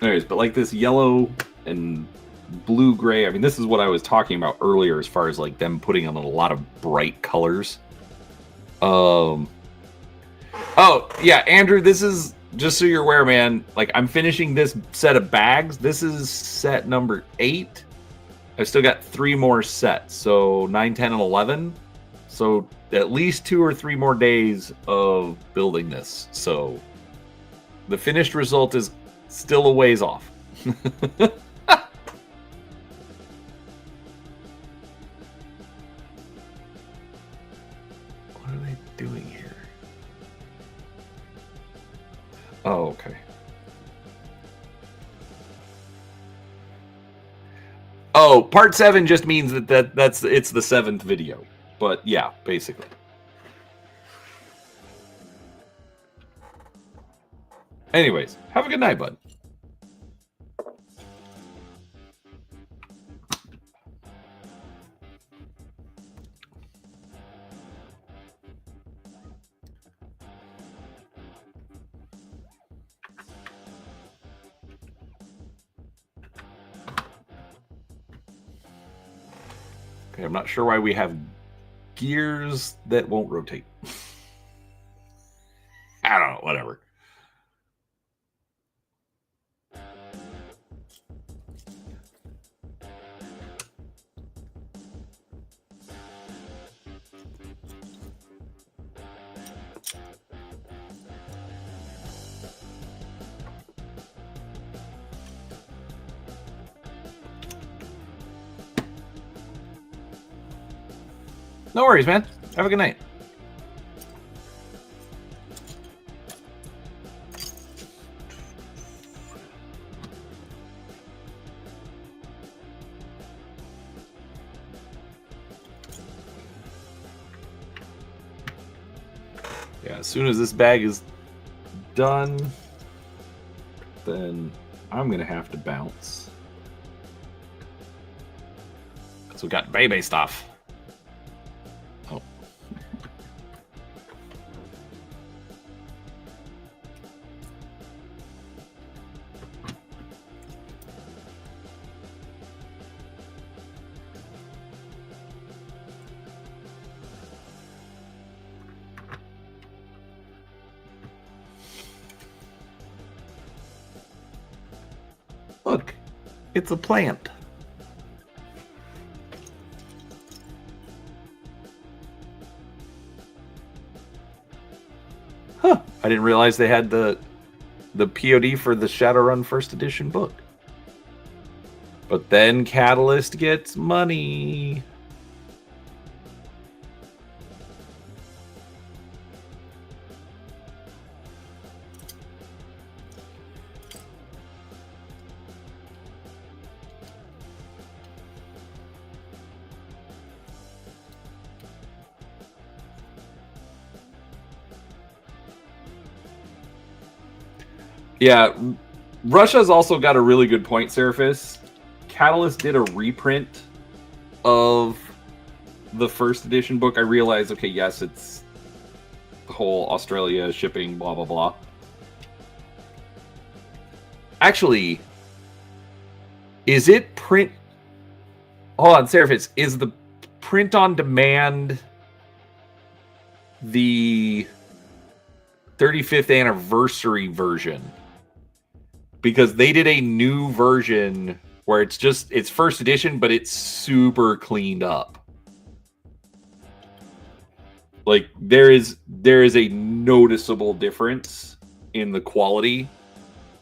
Anyways, but like this yellow and blue-gray. I mean, this is what I was talking about earlier as far as like them putting on a lot of bright colors. Oh, yeah, Andrew, this is, just so you're aware, man, like, I'm finishing this set of bags. This is set number 8. I've still got 3 more sets, so 9, 10, and 11. So at least 2 or 3 more days of building this. So the finished result is still a ways off. What are they doing here? Oh, okay. Oh, part 7 just means it's the 7th video. But yeah, basically. Anyways, have a good night, bud. Okay, I'm not sure why we have gears that won't rotate. I don't know, whatever. No worries, man. Have a good night. Yeah, as soon as this bag is done, then I'm going to have to bounce. So we got baby stuff. Oh. Look, it's a plant. Huh, I didn't realize they had the POD for the Shadowrun First Edition book. But then Catalyst gets money. Yeah, Russia's also got a really good point, Seraphis. Catalyst did a reprint of the first edition book. I realized, okay, yes, it's the whole Australia shipping, blah, blah, blah. Actually, is it print... Hold on, Seraphis. Is the print on demand the 35th anniversary version? Because they did a new version where it's first edition, but it's super cleaned up. Like there is a noticeable difference in the quality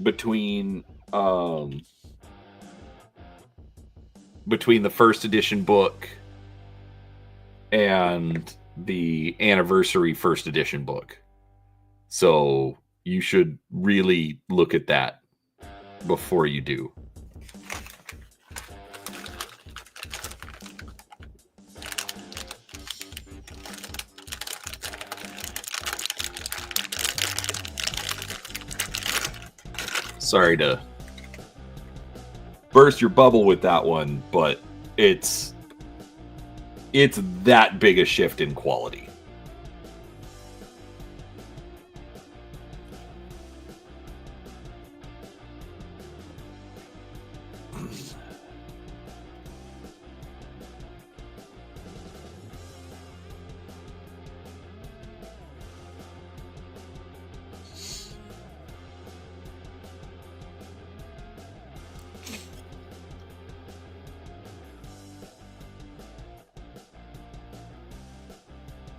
between the first edition book and the anniversary first edition book. So you should really look at that before you do. Sorry to burst your bubble with that one, but it's that big a shift in quality.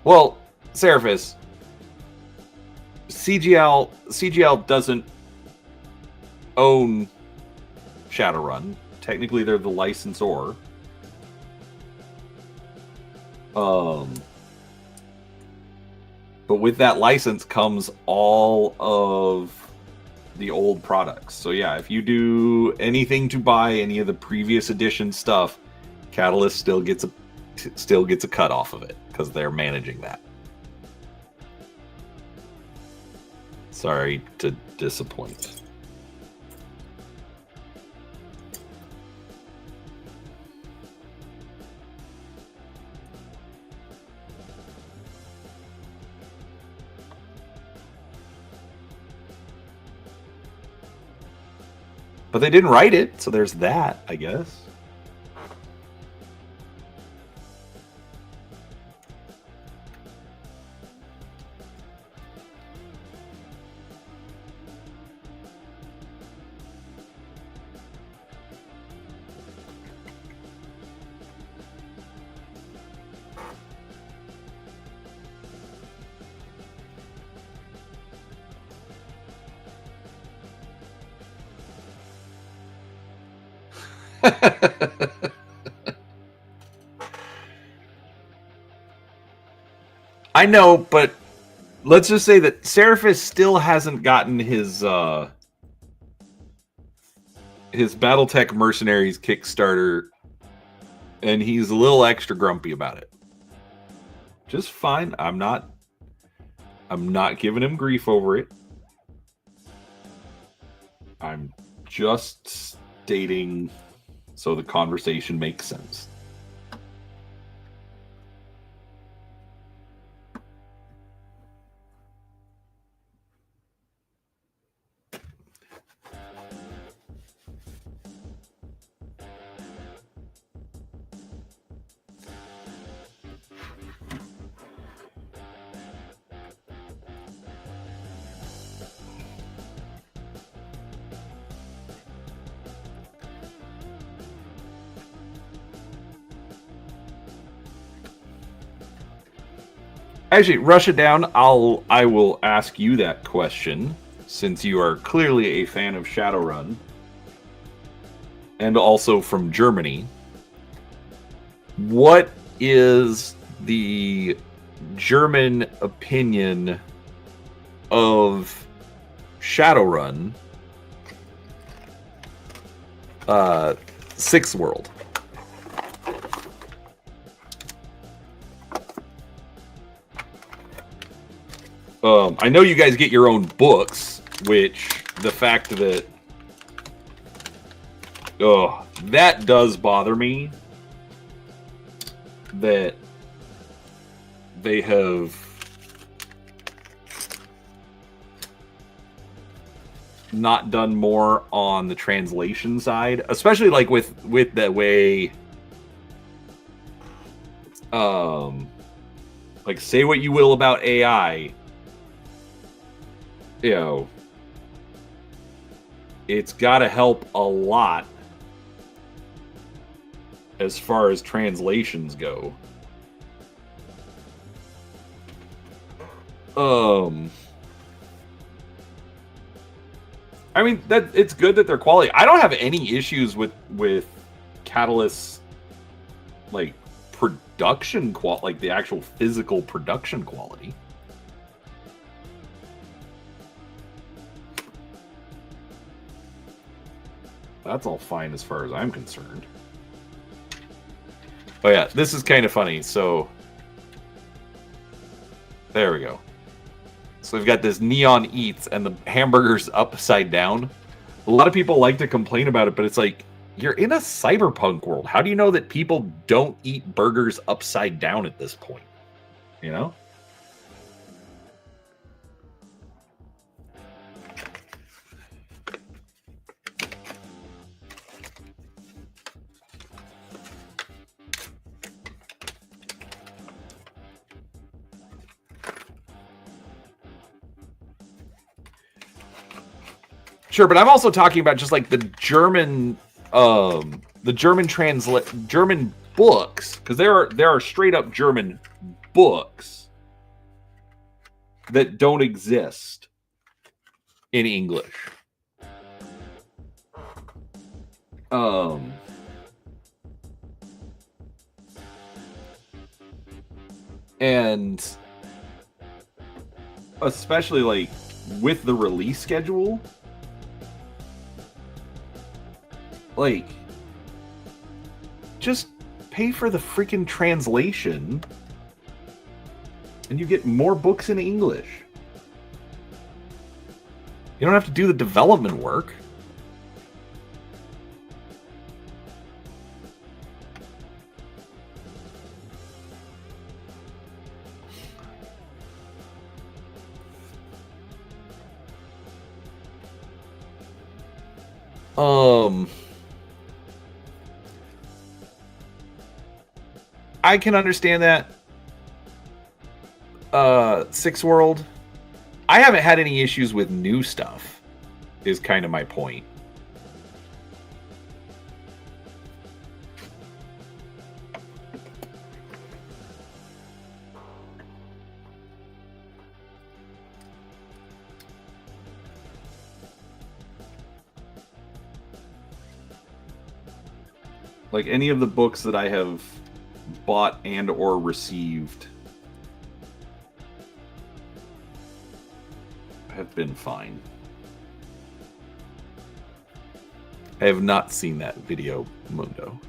Well, Seraphis, CGL doesn't own Shadowrun. Technically, they're the licensor. But with that license comes all of the old products. So yeah, if you do anything to buy any of the previous edition stuff, Catalyst still gets a cut off of it because they're managing that. Sorry to disappoint. But they didn't write it, so there's that, I guess. I know, but let's just say that Seraphis still hasn't gotten his BattleTech Mercenaries Kickstarter, and he's a little extra grumpy about it. Just fine. I'm not giving him grief over it. I'm just stating so the conversation makes sense. Actually, rush it down. I will ask you that question, since you are clearly a fan of Shadowrun, and also from Germany. What is the German opinion of Shadowrun, Sixth World? I know you guys get your own books, which the fact that that does bother me, that they have not done more on the translation side, especially like with the way like, say what you will about AI, you know, it's got to help a lot as far as translations go. I mean, that it's good that they're quality. I don't have any issues with Catalyst's like production quality, like the actual physical production quality. That's all fine as far as I'm concerned. Oh yeah, this is kind of funny. So there we go. So we've got this Neon Eats and the hamburger's upside down. A lot of people like to complain about it, but it's like, you're in a cyberpunk world. How do you know that people don't eat burgers upside down at this point? You know? Sure, but I'm also talking about just like the German German books, because there are straight up German books that don't exist in English. And especially like with the release schedule, like just pay for the freaking translation and you get more books in English. You don't have to do the development work. I can understand that. Six World. I haven't had any issues with new stuff, is kind of my point. Like any of the books that I have bought and or received have been fine. I have not seen that video, Mundo.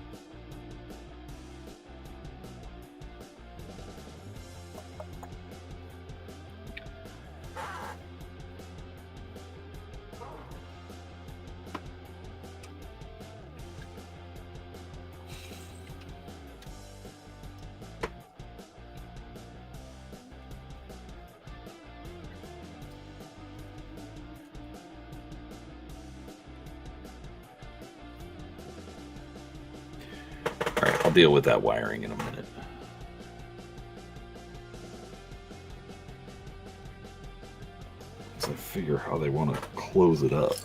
Deal with that wiring in a minute. So I figure how they want to close it up.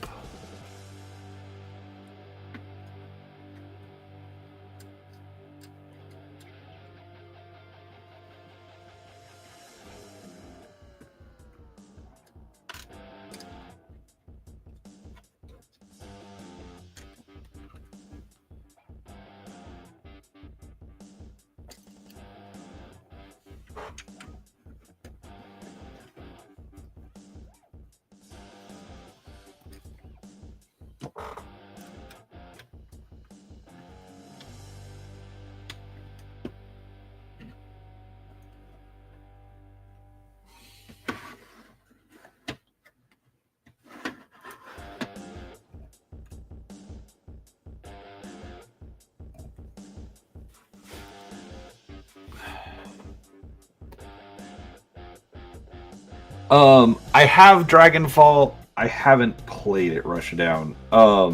I have Dragonfall. I haven't played it, Rushdown. I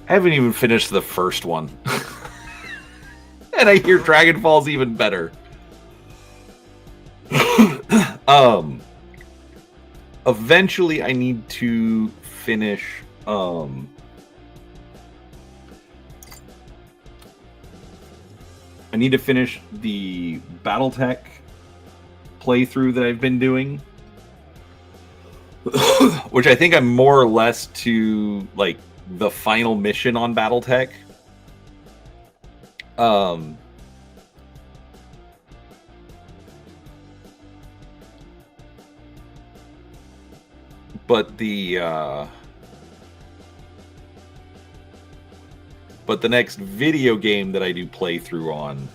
haven't even finished the first one. And I hear Dragonfall's even better. Eventually I need to finish I need to finish the BattleTech playthrough that I've been doing, which I think I'm more or less to like the final mission on BattleTech. But the next video game that I do playthrough on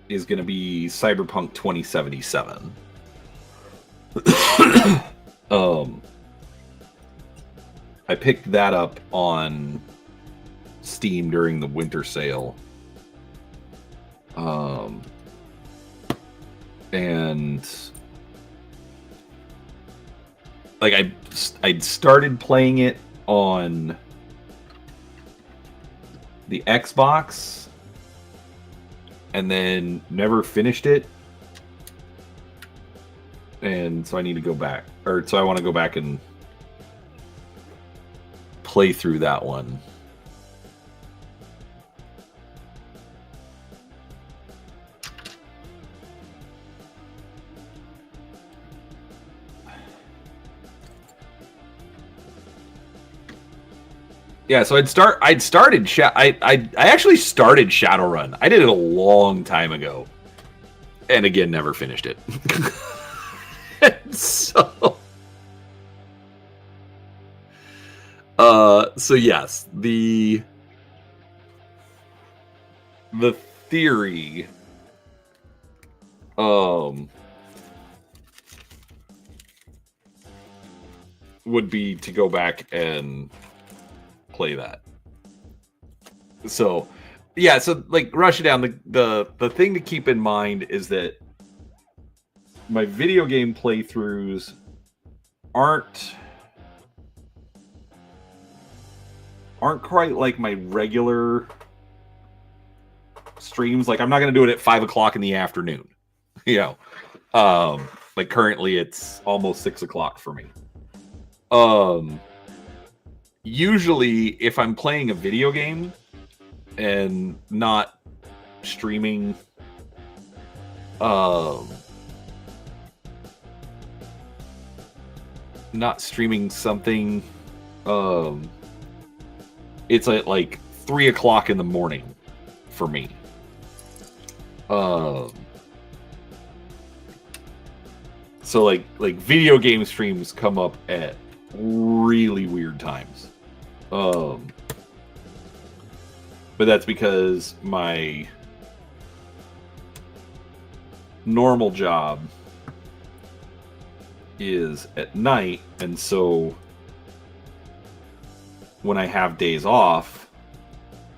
is going to be Cyberpunk 2077. I picked that up on Steam during the winter sale. And like I'd started playing it on the Xbox and then never finished it. And so I need to go back, or so I want to go back and play through that one. Yeah, so I actually started Shadowrun. I did it a long time ago. And again, never finished it. So yes, the theory would be to go back and play that. So yeah, so like rush it down. The thing to keep in mind is that my video game playthroughs aren't quite like my regular streams. Like I'm not gonna do it at 5 o'clock in the afternoon. You know. Like currently it's almost 6 o'clock for me. Usually if I'm playing a video game and not streaming something, it's at like 3 o'clock in the morning for me. So like video game streams come up at really weird times. But that's because my normal job is at night, and so when I have days off,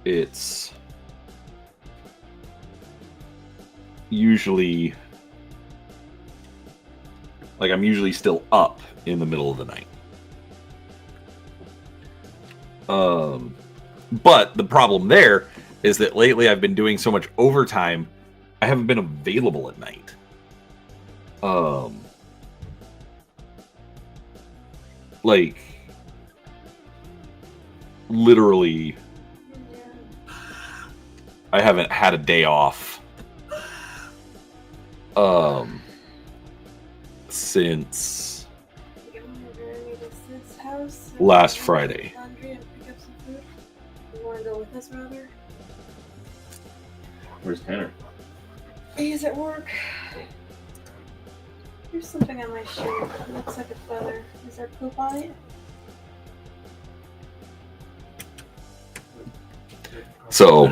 it's usually like I'm usually still up in the middle of the night. But the problem there is that lately I've been doing so much overtime, I haven't been available at night. Like literally I haven't had a day off since last Friday. Go with us, rather. Where's Tanner? He's at work. There's something on my shirt. It looks like a feather. Is there poop on it? So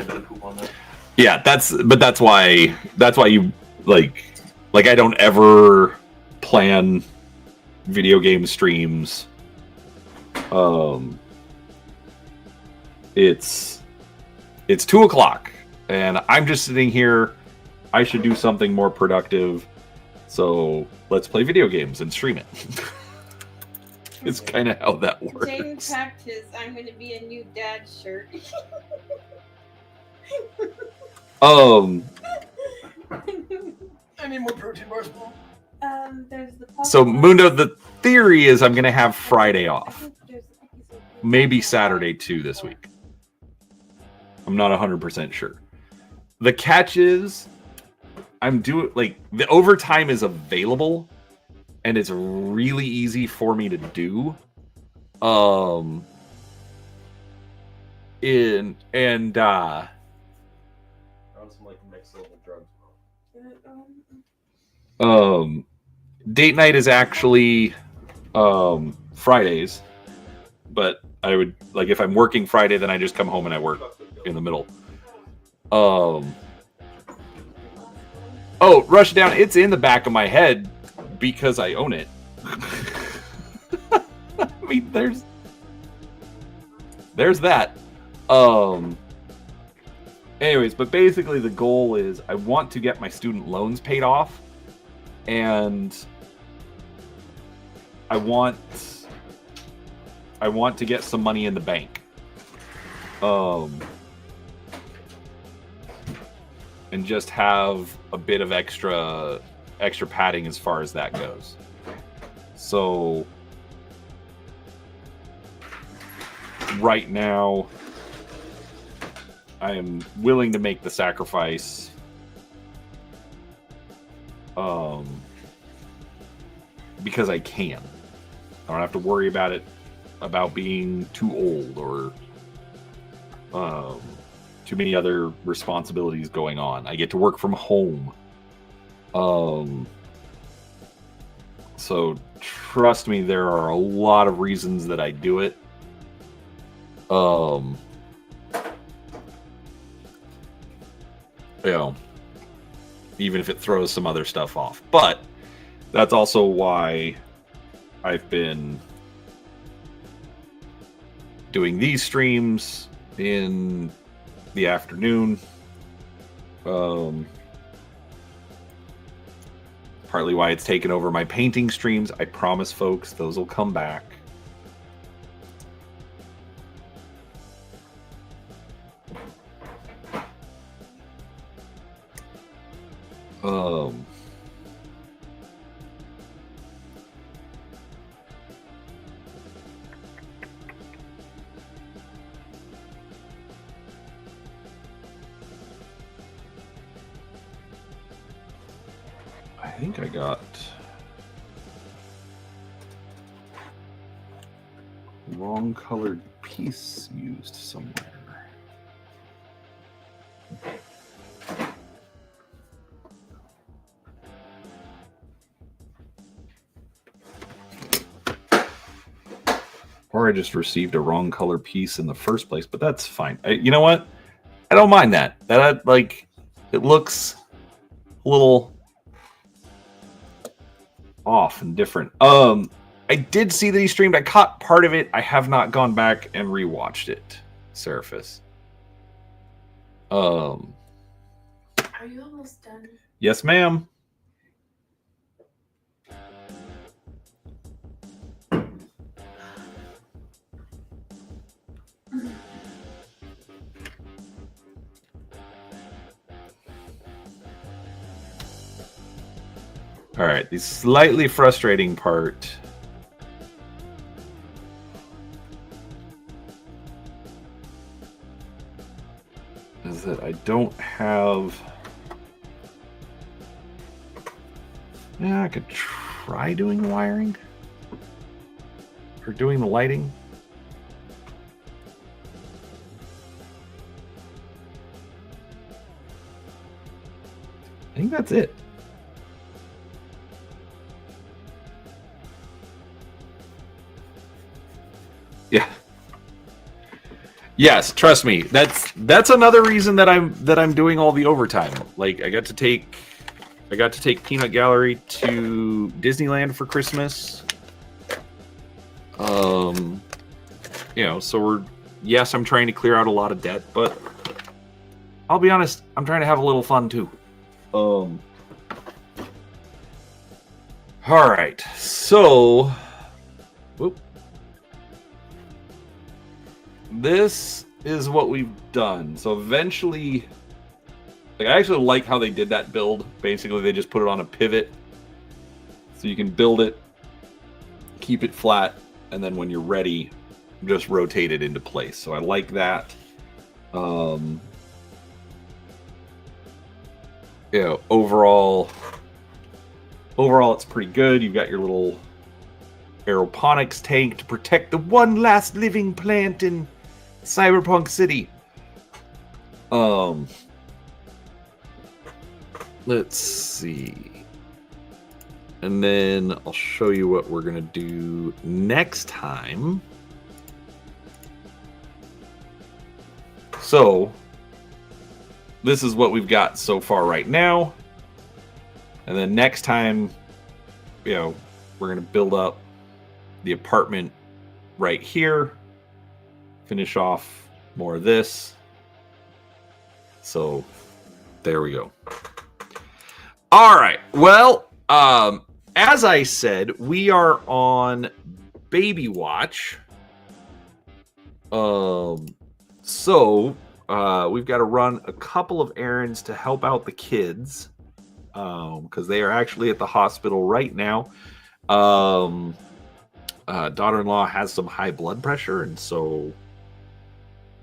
yeah, that's why you like I don't ever plan video game streams. It's 2 o'clock and I'm just sitting here. I should do something more productive. So let's play video games and stream it. It's kind of how that works. Jaden packed his "I'm going to be a new dad" shirt. I need more protein bars. There's the So Mundo, the theory is I'm going to have Friday off. Maybe Saturday too this week. I'm not 100% sure. The catch is I'm doing like the overtime is available and it's really easy for me to do. Date night is actually Fridays, but I would like if I'm working Friday, then I just come home and I work in the middle. Oh, Rush Down, it's in the back of my head because I own it. I mean, there's that. Anyways, but basically the goal is I want to get my student loans paid off, and I want to get some money in the bank. And just have a bit of extra padding as far as that goes. So right now I am willing to make the sacrifice because I can. I don't have to worry about being too old or Too many other responsibilities going on. I get to work from home. So trust me, there are a lot of reasons that I do it. You know, even if it throws some other stuff off. But that's also why I've been doing these streams in the afternoon. Partly why it's taken over my painting streams. I promise, folks, those will come back. I think I got wrong colored piece used somewhere. Or I just received a wrong color piece in the first place, but that's fine. You know what? I don't mind that. That, like, it looks a little off and different. I did see that he streamed. I caught part of it. I have not gone back and rewatched it, Seraphis. Are you almost done? Yes, ma'am. All right, the slightly frustrating part is that I don't have... Yeah, I could try doing the wiring or doing the lighting. I think that's it. Yeah. Yes, trust me. That's another reason that I'm doing all the overtime. Like I got to take Peanut Gallery to Disneyland for Christmas. You know, so I'm trying to clear out a lot of debt, but I'll be honest, I'm trying to have a little fun too. All right. So, whoop. This is what we've done. So eventually, like, I actually like how they did that build. Basically, they just put it on a pivot. So you can build it, keep it flat, and then when you're ready, just rotate it into place. So I like that. You know, overall, it's pretty good. You've got your little aeroponics tank to protect the one last living plant in Cyberpunk City. Let's see. And then I'll show you what we're going to do next time. So, this is what we've got so far right now. And then next time, you know, we're going to build up the apartment right here. Finish off more of this. So, there we go. All right. Well, as I said, we are on baby watch. So we've got to run a couple of errands to help out the kids, because they are actually at the hospital right now. Daughter-in-law has some high blood pressure, and so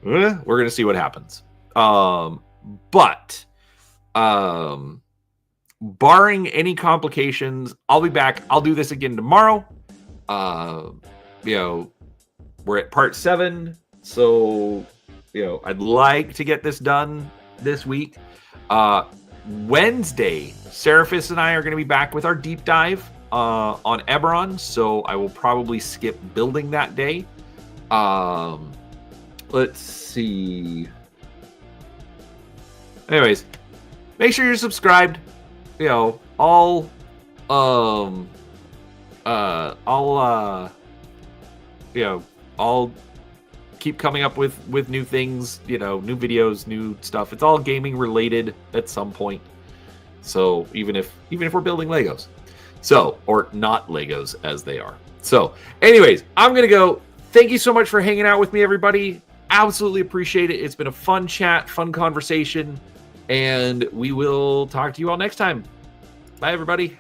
we're gonna see what happens. But barring any complications, I'll be back. I'll do this again tomorrow. You know, we're at part 7, so I'd like to get this done this week. Wednesday, Seraphis and I are going to be back with our deep dive on Eberron, so I will probably skip building that day. Let's see. Anyways, make sure you're subscribed. I'll keep coming up with new things, new videos, new stuff. It's all gaming related at some point. So even if we're building Legos. So, or not Legos as they are. So, anyways, I'm going to go. Thank you so much for hanging out with me, everybody. Absolutely appreciate it. It's been a fun chat, fun conversation, and we will talk to you all next time. Bye, everybody.